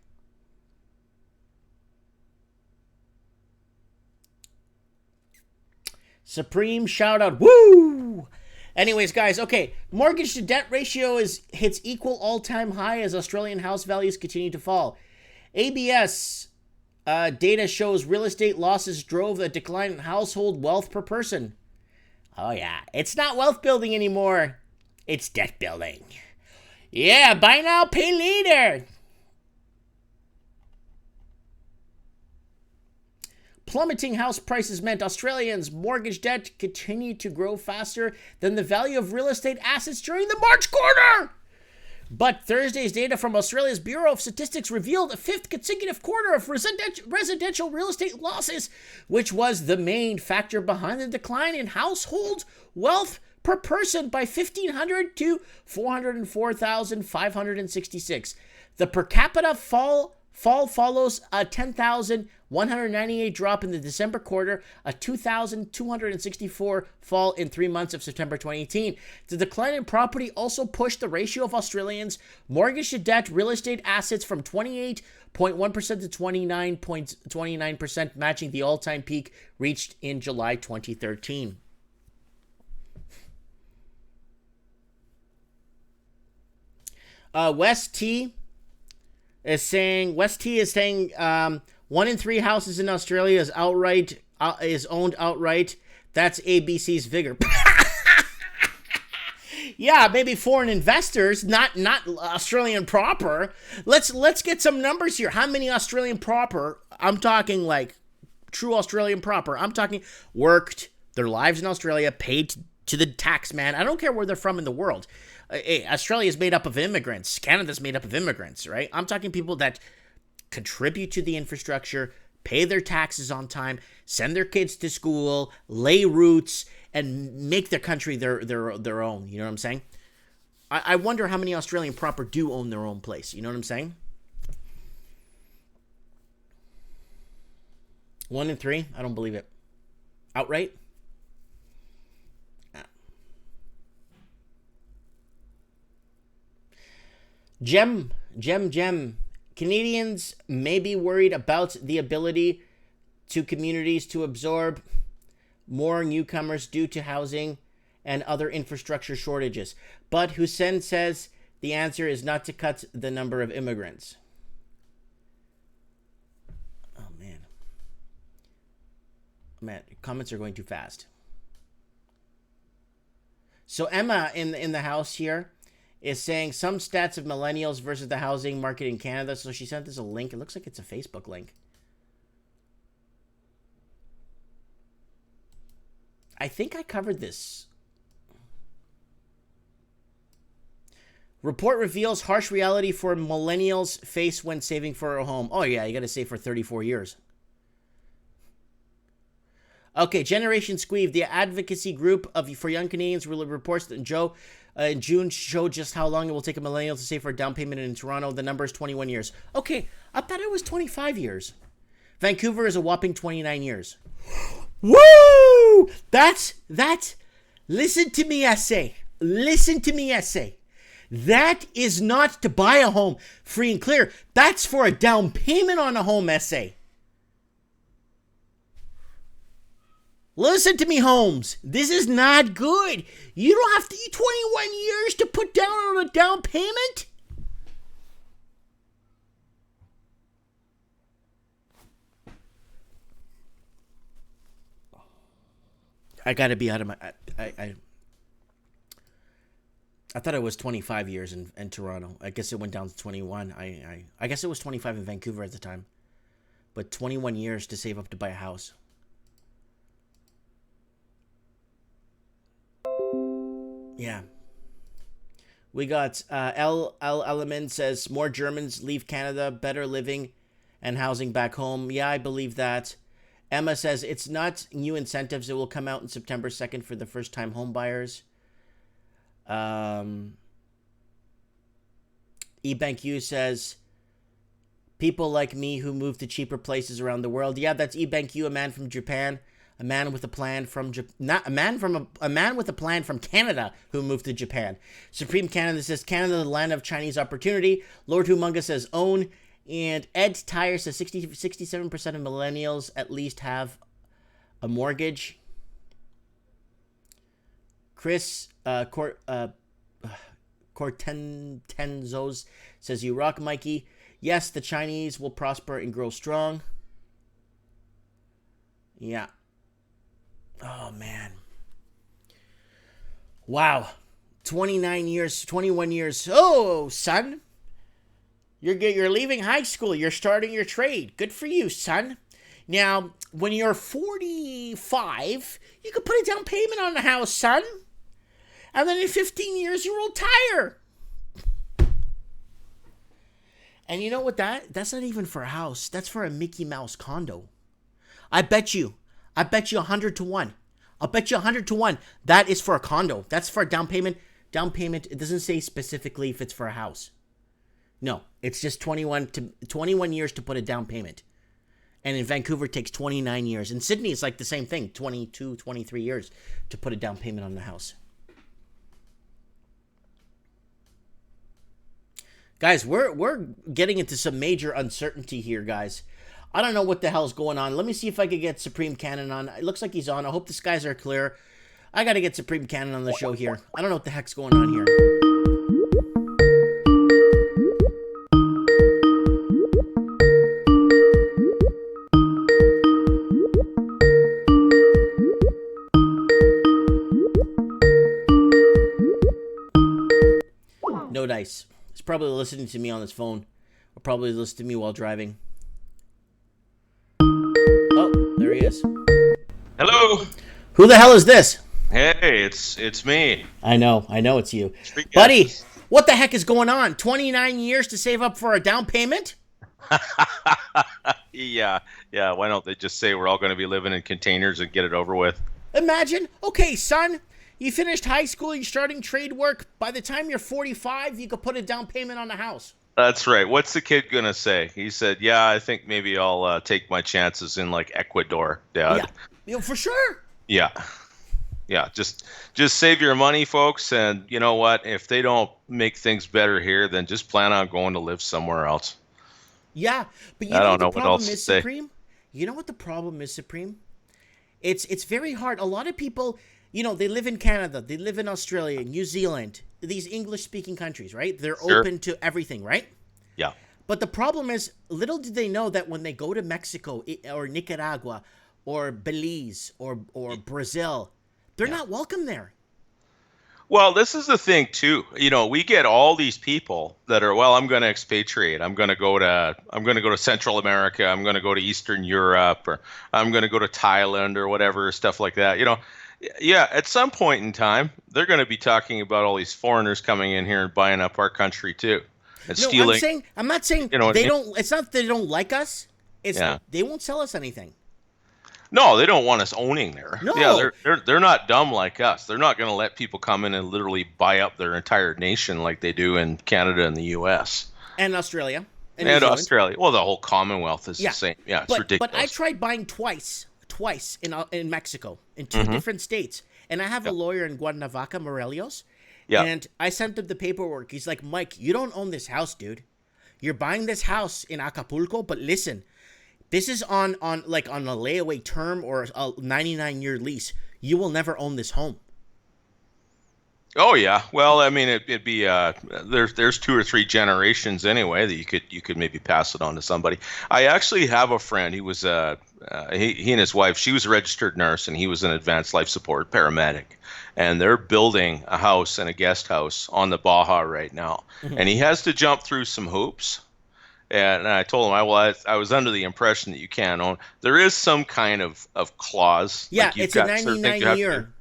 Supreme shout out. Woo! Anyways, guys, okay. Mortgage to debt ratio hits equal all-time high as Australian house values continue to fall. ABS data shows real estate losses drove a decline in household wealth per person. Oh yeah, it's not wealth building anymore. It's debt building. Yeah, buy now, pay later. Plummeting house prices meant Australians' mortgage debt continued to grow faster than the value of real estate assets during the March quarter. But Thursday's data from Australia's Bureau of Statistics revealed a fifth consecutive quarter of residential real estate losses, which was the main factor behind the decline in household wealth per person by 1,500 to 404,566. The per capita fall follows a 10,198 drop in the December quarter, a 2,264 fall in 3 months of September 2018. The decline in property also pushed the ratio of Australians' mortgage to debt real estate assets from 28.1% to 29.29%, matching the all-time peak reached in July 2013. West T is saying 1 in 3 houses in Australia is owned outright. That's ABC's Vigor. Yeah, maybe foreign investors, not Australian proper. Let's get some numbers here. How many Australian proper? I'm talking like true Australian proper. I'm talking worked their lives in Australia, paid to the tax man. I don't care where they're from in the world. Australia is made up of immigrants. Canada's made up of immigrants, right? I'm talking people that contribute to the infrastructure, pay their taxes on time, send their kids to school, lay roots, and make their country their own. You know what I'm saying? I wonder how many Australian proper do own their own place. You know what I'm saying? 1 in 3? I don't believe it. Outright? Gem. Canadians may be worried about the ability to communities to absorb more newcomers due to housing and other infrastructure shortages. But Hussein says the answer is not to cut the number of immigrants. Oh, man, comments are going too fast. So Emma in the house here is saying some stats of millennials versus the housing market in Canada. So she sent us a link. It looks like it's a Facebook link. I think I covered this. Report reveals harsh reality for millennials face when saving for a home. Oh yeah, you got to save for 34 years. Okay, Generation Squeeve, the advocacy group for young Canadians, reports that in June showed just how long it will take a millennial to save for a down payment in Toronto. The number is 21 years. Okay, I thought it was 25 years. Vancouver is a whopping 29 years. Woo! That's listen to me, I say. Listen to me, I say. That is not to buy a home free and clear. That's for a down payment on a home, essay. Listen to me, Holmes. This is not good. You don't have to 21 years to put down on a down payment? I got to be out of my... I thought it was 25 years in Toronto. I guess it went down to 21. I guess it was 25 in Vancouver at the time. But 21 years to save up to buy a house. Yeah. We got L Element says more Germans leave Canada, better living and housing back home. Yeah, I believe that. Emma says it's not new incentives. It will come out in September 2nd for the first-time home buyers. eBankU says people like me who move to cheaper places around the world. Yeah, that's eBankU, a man from Japan. A man with a plan from not a man from a man with a plan from Canada who moved to Japan. Supreme Canada says Canada, the land of Chinese opportunity. Lord Humunga says own. And Ed Tyre says 67% of millennials at least have a mortgage. Chris Cortenzos says you rock, Mikey. Yes, the Chinese will prosper and grow strong. Yeah. Oh, man. Wow. 29 years, 21 years. Oh, son. You're leaving high school. You're starting your trade. Good for you, son. Now, when you're 45, you can put a down payment on the house, son. And then in 15 years, you retire. And you know what that's not even for a house. That's for a Mickey Mouse condo. I bet you 100 to 1. I'll bet you 100 to 1. That is for a condo. That's for a down payment. Down payment, it doesn't say specifically if it's for a house. No, it's just 21 years to put a down payment. And in Vancouver, it takes 29 years. In Sydney, it's like the same thing, 22, 23 years to put a down payment on the house. Guys, we're getting into some major uncertainty here, guys. I don't know what the hell's going on. Let me see if I could get Supreme Cannon on. It looks like he's on. I hope the skies are clear. I got to get Supreme Cannon on the show here. I don't know what the heck's going on here. No dice. He's probably listening to me on his phone. Or probably listening to me while driving. Oh, there he is. Hello. Who the hell is this? Hey, it's me. I know it's you. Buddy, what the heck is going on? 29 years to save up for a down payment? Yeah. Why don't they just say we're all going to be living in containers and get it over with? Imagine, okay, son, you finished high school, you're starting trade work. By the time you're 45, you could put a down payment on a house. That's right. What's the kid going to say? He said, yeah, I think maybe I'll take my chances in like Ecuador, Dad. Yeah, for sure. Yeah, just save your money, folks, and you know what? If they don't make things better here, then just plan on going to live somewhere else. Yeah, but I don't know what else to say. Supreme? You know what the problem is, Supreme? It's very hard. A lot of people, they live in Canada, they live in Australia, New Zealand, these English-speaking countries, right? They're open to everything, right? Yeah. But the problem is, little do they know that when they go to Mexico or Nicaragua or Belize or Brazil, they're not welcome there. Well, this is the thing too. We get all these people that are, well, I'm going to expatriate. I'm going to go to Central America. I'm going to go to Eastern Europe, or I'm going to go to Thailand or whatever, stuff like that. Yeah, at some point in time, they're going to be talking about all these foreigners coming in here and buying up our country too, and stealing. I'm not saying they don't. It's not that they don't like us. It's they won't sell us anything. No, they don't want us owning there. No. Yeah, they're not dumb like us. They're not going to let people come in and literally buy up their entire nation like they do in Canada and the U.S. And Australia. And Australia. Well, the whole Commonwealth is the same. Yeah, it's ridiculous. But I tried buying twice in Mexico, in two different states. And I have a lawyer in Cuernavaca, Morelos. Yeah. And I sent him the paperwork. He's like, Mike, you don't own this house, dude. You're buying this house in Acapulco, but listen, this is on a layaway term or a 99-year lease. You will never own this home. Oh yeah. Well, I mean, it'd be there's 2 or 3 generations anyway that you could maybe pass it on to somebody. I actually have a friend. He was he and his wife. She was a registered nurse and he was an advanced life support paramedic. And they're building a house and a guest house on the Baja right now. Mm-hmm. And he has to jump through some hoops. And I told him, I was under the impression that you can't own. There is some kind of clause. Yeah, like it's a 99-year.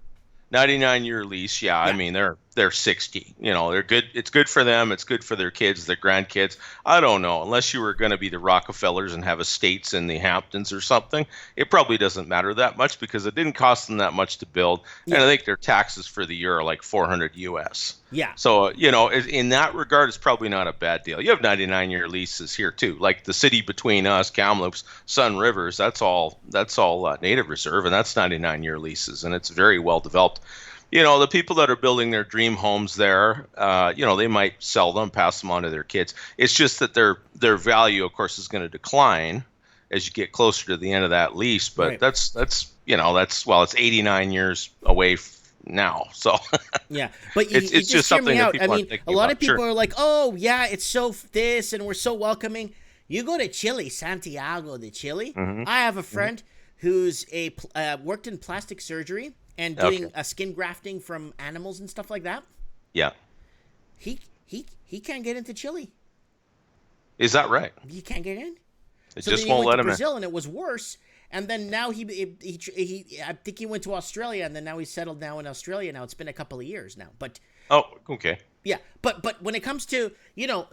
99-year lease. Yeah, I mean, they're 60. They're good. It's good for them. It's good for their kids, their grandkids. I don't know. Unless you were going to be the Rockefellers and have estates in the Hamptons or something, it probably doesn't matter that much because it didn't cost them that much to build. Yeah. And I think their taxes for the year are like 400 US. Yeah. So, in that regard, it's probably not a bad deal. You have 99-year leases here too. Like the city between us, Kamloops, Sun Rivers, that's all native reserve, and that's 99-year leases, and it's very well developed. The people that are building their dream homes there, they might sell them, pass them on to their kids. It's just that their value, of course, is going to decline as you get closer to the end of that lease. But Right. that's it's 89 years away now. So Yeah, but it's you just hear something me that out. people I are mean, thinking a lot about. of people Sure. are like, "Oh, yeah, it's so this, and we're so welcoming." You go to Chile, Santiago de Chile. Mm-hmm. I have a friend who's worked in plastic surgery and doing skin grafting from animals and stuff like that. Yeah. He can't get into Chile. Is that right? He can't get in. It So just then he won't went let to him in. Brazil, and it was worse. And then now he I think he went to Australia, and then now he's settled now in Australia. Now it's been a couple of years now, but. Oh, okay. Yeah, but when it comes to,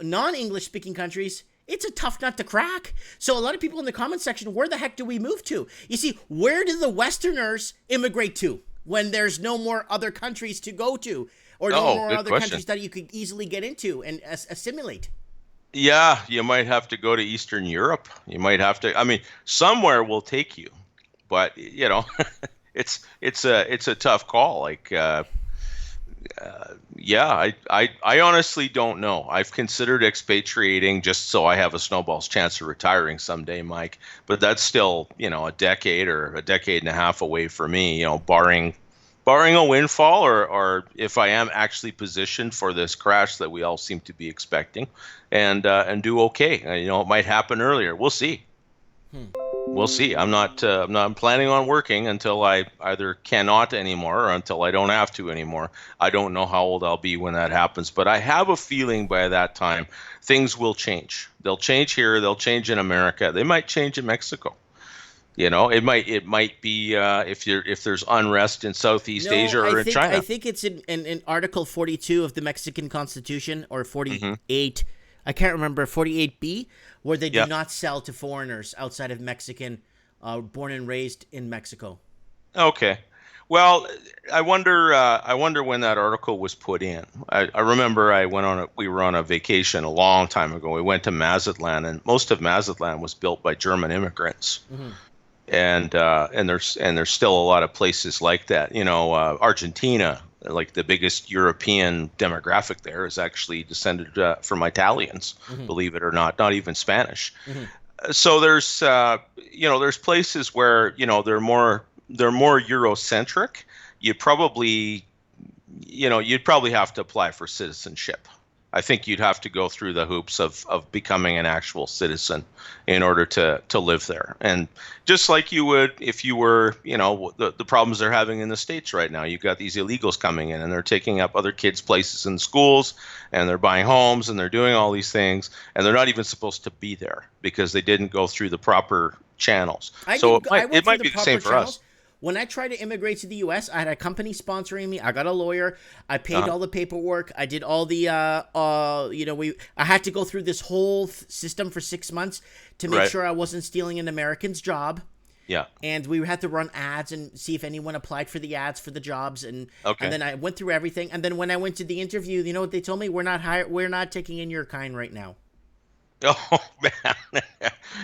non-English speaking countries, it's a tough nut to crack. So a lot of people in the comment section, where the heck do we move to? You see, where do the Westerners immigrate to when there's no more other countries to go to, or no more good other question. countries that you could easily get into and assimilate? Yeah, you might have to go to Eastern Europe. You might have to. I mean, somewhere will take you, but it's a tough call. Like, I honestly don't know. I've considered expatriating just so I have a snowball's chance of retiring someday, Mike. But that's still a decade or a decade and a half away for me. Barring a windfall, or if I am actually positioned for this crash that we all seem to be expecting, and do okay. It might happen earlier. We'll see. We'll see. I'm not planning on working until I either cannot anymore or until I don't have to anymore. I don't know how old I'll be when that happens, but I have a feeling by that time things will change. They'll change here. They'll change in America. They might change in Mexico. It might be if there's unrest in Southeast Asia or in China. I think it's in Article 42 of the Mexican Constitution, or 48. I can't remember, 48B, where they do not sell to foreigners outside of Mexican, born and raised in Mexico. Okay. Well, I wonder when that article was put in. I remember we were on a vacation a long time ago. We went to Mazatlan, and most of Mazatlan was built by German immigrants. Mm-hmm. And there's still a lot of places like that. Argentina, like the biggest European demographic there, is actually descended from Italians, believe it or not even Spanish. Mm-hmm. So there's places where they're more Eurocentric. You'd probably have to apply for citizenship. I think you'd have to go through the hoops of becoming an actual citizen in order to live there. And just like you would if you were, the problems they're having in the States right now. You've got these illegals coming in, and they're taking up other kids' places in schools, and they're buying homes, and they're doing all these things, and they're not even supposed to be there because they didn't go through the proper channels. It might be the same for us. When I tried to immigrate to the U.S., I had a company sponsoring me. I got a lawyer. I paid all the paperwork. I did all the, I had to go through this whole system for 6 months to make sure I wasn't stealing an American's job. Yeah. And we had to run ads and see if anyone applied for the ads for the jobs. And then I went through everything. And then when I went to the interview, you know what they told me? We're not taking in your kind right now. Oh, man.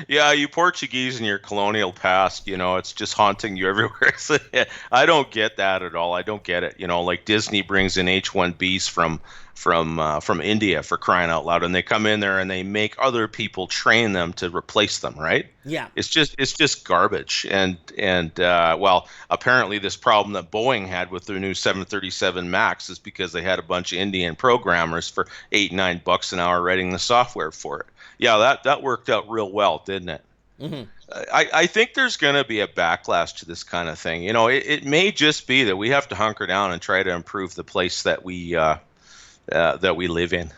Yeah, you Portuguese and your colonial past, it's just haunting you everywhere. I don't get that at all. I don't get it. Like Disney brings in H-1Bs from India, for crying out loud, and they come in there and they make other people train them to replace them, right? Yeah. It's just garbage. And apparently this problem that Boeing had with their new 737 MAX is because they had a bunch of Indian programmers for $8-9 an hour writing the software for it. Yeah, that worked out real well, didn't it? Mm-hmm. I think there's going to be a backlash to this kind of thing. It may just be that we have to hunker down and try to improve the place that we live in.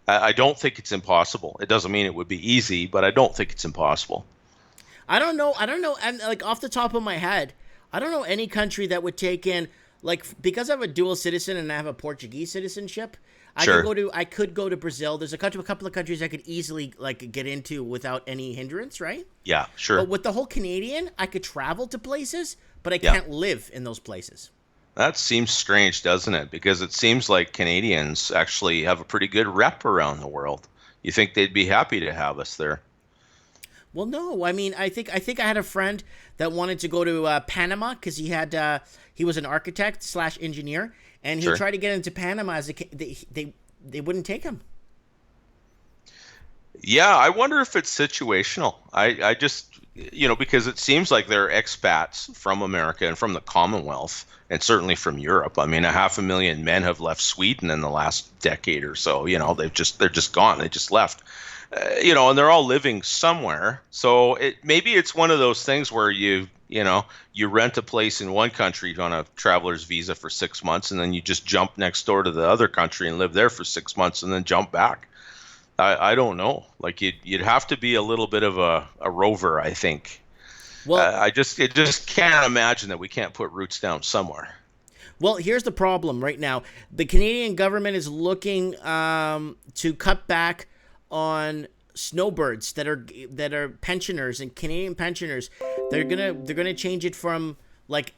I don't think it's impossible. It doesn't mean it would be easy, but I don't think it's impossible. I don't know. And like off the top of my head, I don't know any country that would take in like because I'm a dual citizen and I have a Portuguese citizenship, Sure. I could go to Brazil. There's a couple of countries I could easily like get into without any hindrance, right? Yeah, sure. But with the whole Canadian, I could travel to places, but I Yeah. can't live in those places. That seems strange, doesn't it? Because it seems like Canadians actually have a pretty good rep around the world. You think they'd be happy to have us there? Well, no, I mean, I think I had a friend that wanted to go to Panama because he was an architect slash engineer, and he Sure. tried to get into Panama as they wouldn't take him. Yeah, I wonder if it's situational. I just, because it seems like there are expats from America and from the Commonwealth, and certainly from Europe. I mean, 500,000 men have left Sweden in the last decade or so. They're just gone. They just left. And they're all living somewhere. So maybe it's one of those things where you rent a place in one country on a traveler's visa for 6 months, and then you just jump next door to the other country and live there for 6 months and then jump back. I don't know. Like you'd have to be a little bit of a rover, I think. Well, I just can't imagine that we can't put roots down somewhere. Well, here's the problem right now. The Canadian government is looking to cut back on snowbirds that are pensioners and Canadian pensioners. They're gonna change it from like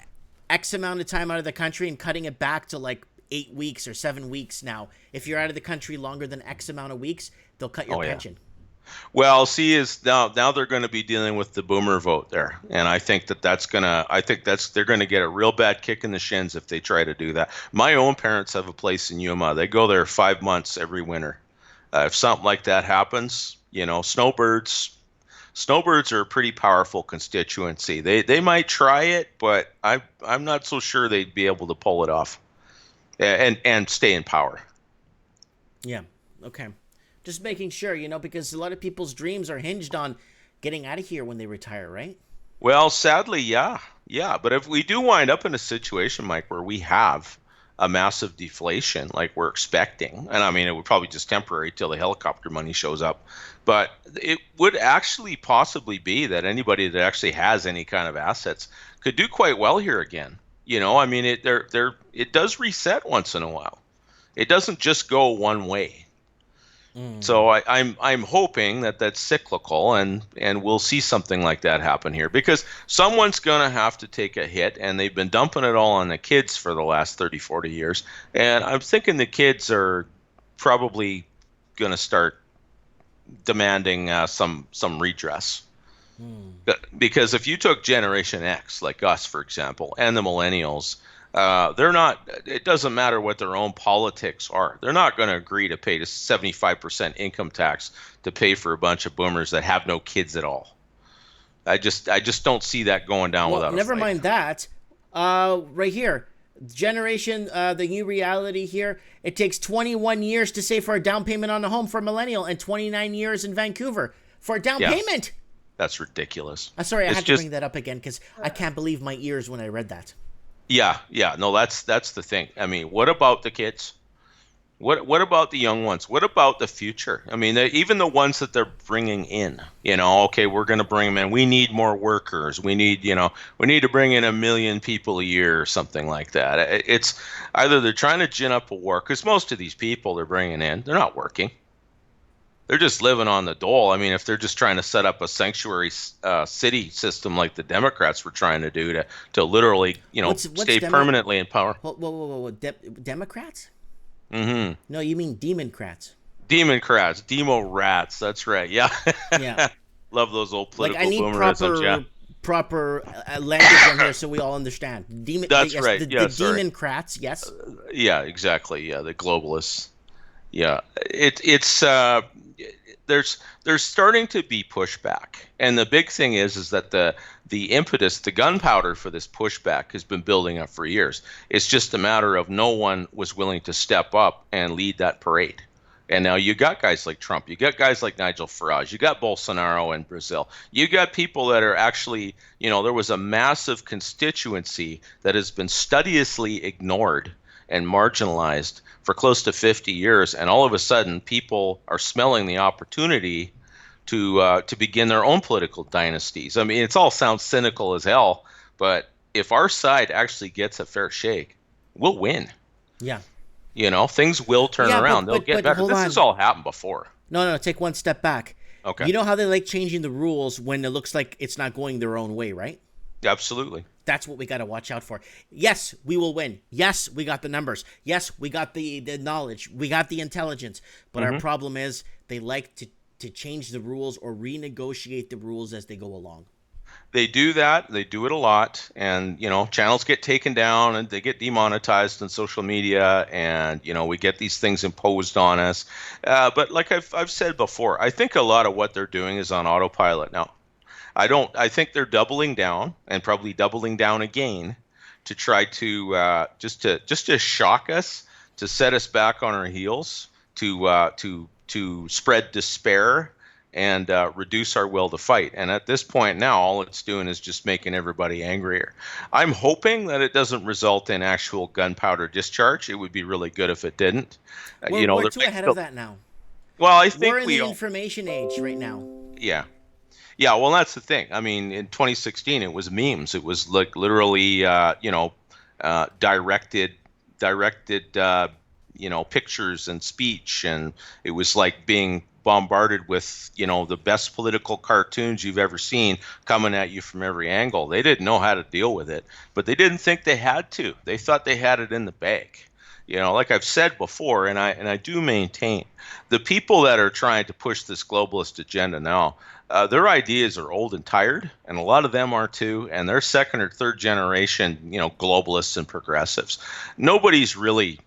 X amount of time out of the country and cutting it back to like 8 weeks or 7 weeks now. If you're out of the country longer than X amount of weeks, they'll cut your pension. Well, see, is now they're going to be dealing with the boomer vote there, and I think they're going to get a real bad kick in the shins if they try to do that. My own parents have a place in Yuma. They go there 5 months every winter. If something like that happens, snowbirds are a pretty powerful constituency. They might try it, but I'm not so sure they'd be able to pull it off, and stay in power. Yeah. Okay. Just making sure, because a lot of people's dreams are hinged on getting out of here when they retire, right? Well, sadly, yeah. But if we do wind up in a situation, Mike, where we have a massive deflation like we're expecting, and I mean, it would probably just temporary till the helicopter money shows up, but it would actually possibly be that anybody that actually has any kind of assets could do quite well here again. I mean, it does reset once in a while. It doesn't just go one way. So I'm hoping that that's cyclical, and we'll see something like that happen here, because someone's going to have to take a hit, and they've been dumping it all on the kids for the last 30, 40 years. And I'm thinking the kids are probably going to start demanding some redress. Because if you took Generation X, like us, for example, and the millennials, they're not, it doesn't matter what their own politics are. They're not going to agree to pay to 75% income tax to pay for a bunch of boomers that have no kids at all. I just don't see that going down without a fight. Never mind that. Right here, generation, the new reality here, it takes 21 years to save for a down payment on a home for a millennial and 29 years in Vancouver for a down payment. That's ridiculous. Sorry, I had to bring that up again because I can't believe my ears when I read that. Yeah. No, that's the thing. I mean, what about the kids? What about the young ones? What about the future? I mean, even the ones that they're bringing in, okay, we're going to bring them in. We need more workers. We need to bring in 1 million people a year or something like that. It's either they're trying to gin up a war, because most of these people they're bringing in, they're not working. They're just living on the dole. I mean, if they're just trying to set up a sanctuary city system like the Democrats were trying to do to literally, what's stay permanently in power. Whoa. Democrats? Mm-hmm. No, you mean Democrats. Democrats, demo rats. That's right. Yeah. Yeah. Love those old political I need boomerisms. Yeah. proper language in here so we all understand. That's right. The Democrats, yes. Yeah, exactly. Yeah, the globalists. Yeah, it's there's starting to be pushback, and the big thing is that the impetus, the gunpowder for this pushback has been building up for years. It's just a matter of no one was willing to step up and lead that parade. And now you got guys like Trump, you got guys like Nigel Farage, you got Bolsonaro in Brazil, you got people that are actually, there was a massive constituency that has been studiously ignored and marginalized for close to 50 years, and all of a sudden people are smelling the opportunity to begin their own political dynasties. I mean, it all sounds cynical as hell, but if our side actually gets a fair shake, we'll win. Yeah. Things will turn around. They'll get better. This has all happened before. No, take one step back. Okay. You know how they like changing the rules when it looks like it's not going their own way, right? Absolutely. That's what we got to watch out for. Yes, we will win. Yes, we got the numbers. Yes, we got the knowledge. We got the intelligence. But our problem is they like to change the rules or renegotiate the rules as they go along. They do that. They do it a lot. And, channels get taken down and they get demonetized on social media. And, we get these things imposed on us. But like I've said before, I think a lot of what they're doing is on autopilot now. I think they're doubling down and probably doubling down again to try to just to shock us, to set us back on our heels, to spread despair and reduce our will to fight. And at this point now, all it's doing is just making everybody angrier. I'm hoping that it doesn't result in actual gunpowder discharge. It would be really good if it didn't. We're too ahead of that now. Well, I think we're in the information age right now. Yeah. Yeah, well, that's the thing. I mean, in 2016, it was memes. It was like literally, directed, pictures and speech, and it was like being bombarded with, the best political cartoons you've ever seen coming at you from every angle. They didn't know how to deal with it, but they didn't think they had to. They thought they had it in the bag. Like I've said before, and I do maintain, the people that are trying to push this globalist agenda now, their ideas are old and tired, and a lot of them are too, and they're second or third generation, globalists and progressives. Nobody's really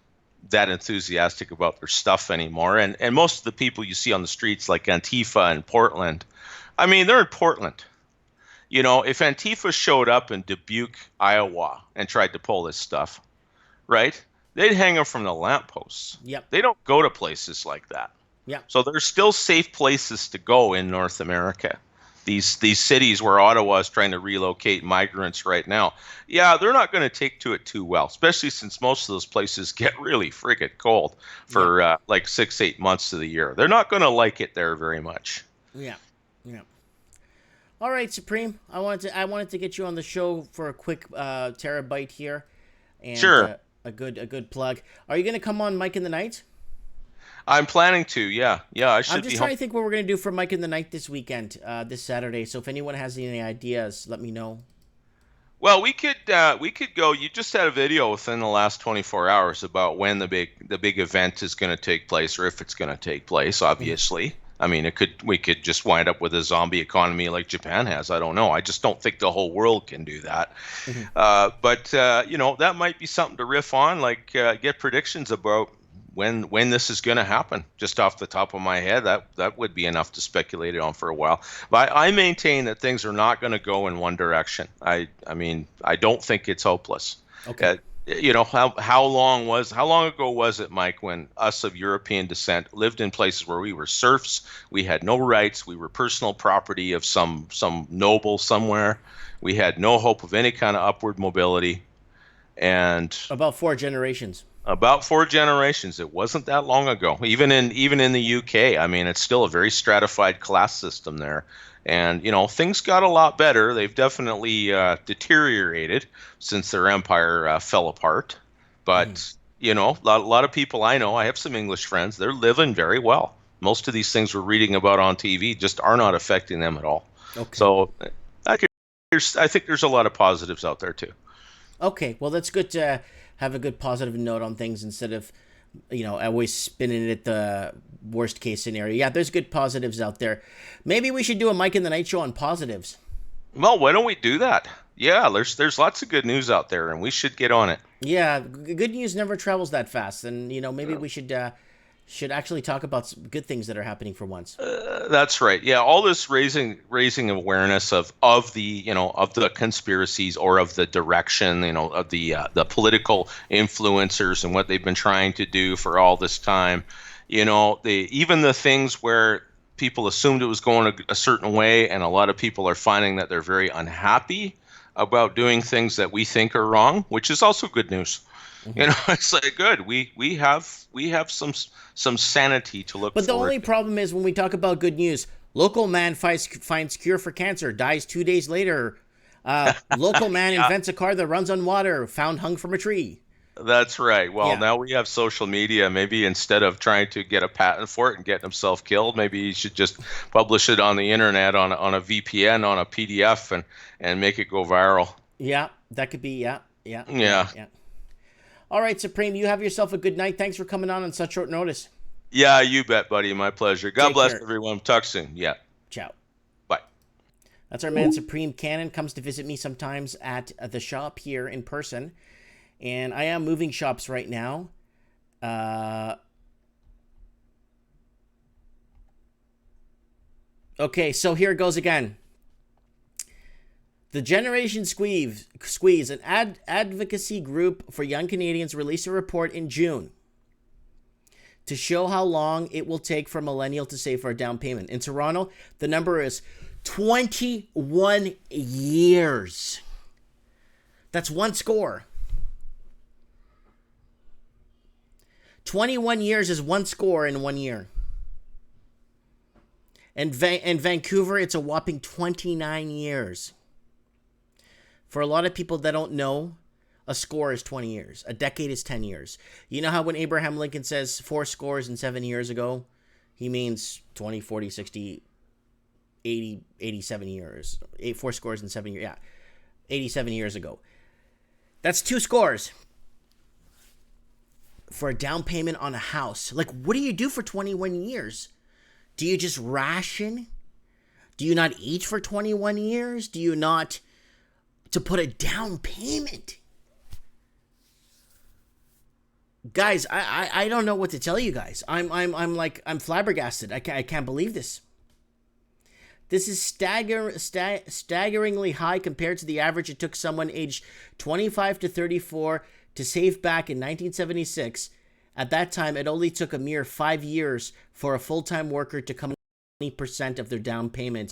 that enthusiastic about their stuff anymore, and most of the people you see on the streets, like Antifa in Portland, I mean, they're in Portland. If Antifa showed up in Dubuque, Iowa, and tried to pull this stuff, right? They'd hang them from the lampposts. Yep. They don't go to places like that. Yeah. So there's still safe places to go in North America. These cities where Ottawa is trying to relocate migrants right now. Yeah, they're not going to take to it too well, especially since most of those places get really friggin' cold for like 6-8 months of the year. They're not going to like it there very much. Yeah. All right, Supreme. I wanted to get you on the show for a quick terabyte here. And, sure. A good plug. Are you going to come on Mike in the Night? I'm planning to, yeah. I should be. I'm just trying to think what we're going to do for Mike in the Night this weekend, this Saturday. So if anyone has any ideas, let me know. Well, we could go. You just had a video within the last 24 hours about when the big event is going to take place, or if it's going to take place. Obviously, I mean, we could just wind up with a zombie economy like Japan has. I don't know. I just don't think the whole world can do that. But that might be something to riff on. Like get predictions about when this is going to happen. Just off the top of my head, that would be enough to speculate on for a while. But I maintain that things are not going to go in one direction. I mean, I don't think it's hopeless. Okay. How long ago was it, Mike, when us of European descent lived in places where we were serfs, we had no rights, we were personal property of some noble somewhere, we had no hope of any kind of upward mobility, and about 4 generations. About 4 generations. It wasn't that long ago. Even in the UK, I mean, it's still a very stratified class system there. And, things got a lot better. They've definitely deteriorated since their empire fell apart. But, a lot of people I know, I have some English friends, they're living very well. Most of these things we're reading about on TV just are not affecting them at all. Okay. So I think there's a lot of positives out there, too. Okay. Well, that's good to have a good positive note on things instead of, always spinning it at the worst case scenario. Yeah, there's good positives out there. Maybe we should do a Mike in the Night show on positives. Well, why don't we do that? Yeah, there's lots of good news out there, and we should get on it. Yeah, good news never travels that fast, and maybe we should actually talk about some good things that are happening for once. That's right. Yeah, all this raising awareness of the conspiracies or of the direction, of the political influencers and what they've been trying to do for all this time. Even the things where people assumed it was going a certain way, and a lot of people are finding that they're very unhappy about doing things that we think are wrong, which is also good news. It's like good. We have some sanity to look. But the only problem is when we talk about good news, local man finds cure for cancer, dies 2 days later. Local man invents a car that runs on water, found hung from a tree. That's right. Well, Yeah. now we have social media. Maybe instead of trying to get a patent for it and getting himself killed, maybe he should just publish it on the internet on a VPN on a PDF and make it go viral. Yeah, that could be. Yeah, yeah, yeah, Yeah. yeah. All right, Supreme, you have yourself a good night. Thanks for coming on such short notice. Yeah, you bet, buddy. My pleasure. God Take bless care. everyone. Talk soon. Yeah. Ciao. Bye. That's our man Supreme Cannon. Comes to visit me sometimes at the shop here in person. And I am moving shops right now. Okay, so here it goes again. The Generation Squeeze, an advocacy group for young Canadians, released a report in June to show how long it will take for a millennial to save for a down payment. In Toronto, the number is 21 years. That's one score. 21 years is one score in 1 year. And in Vancouver, it's a whopping 29 years. For a lot of people that don't know, a score is 20 years. A decade is 10 years. You know how when Abraham Lincoln says 4 scores and 7 years ago, he means 20, 40, 60, 80, 87 years. 4 scores and 7 years. Yeah, 87 years ago. That's 2 scores. For a down payment on a house. Like, what do you do for 21 years? Do you just ration? Do you not eat for 21 years? Do you not to put a down payment? Guys, I don't know what to tell you guys. I'm flabbergasted. I can't believe this. This is staggeringly high compared to the average it took someone aged 25 to 34 to save back in 1976. At that time, it only took a mere 5 years for a full-time worker to come 20% of their down payment.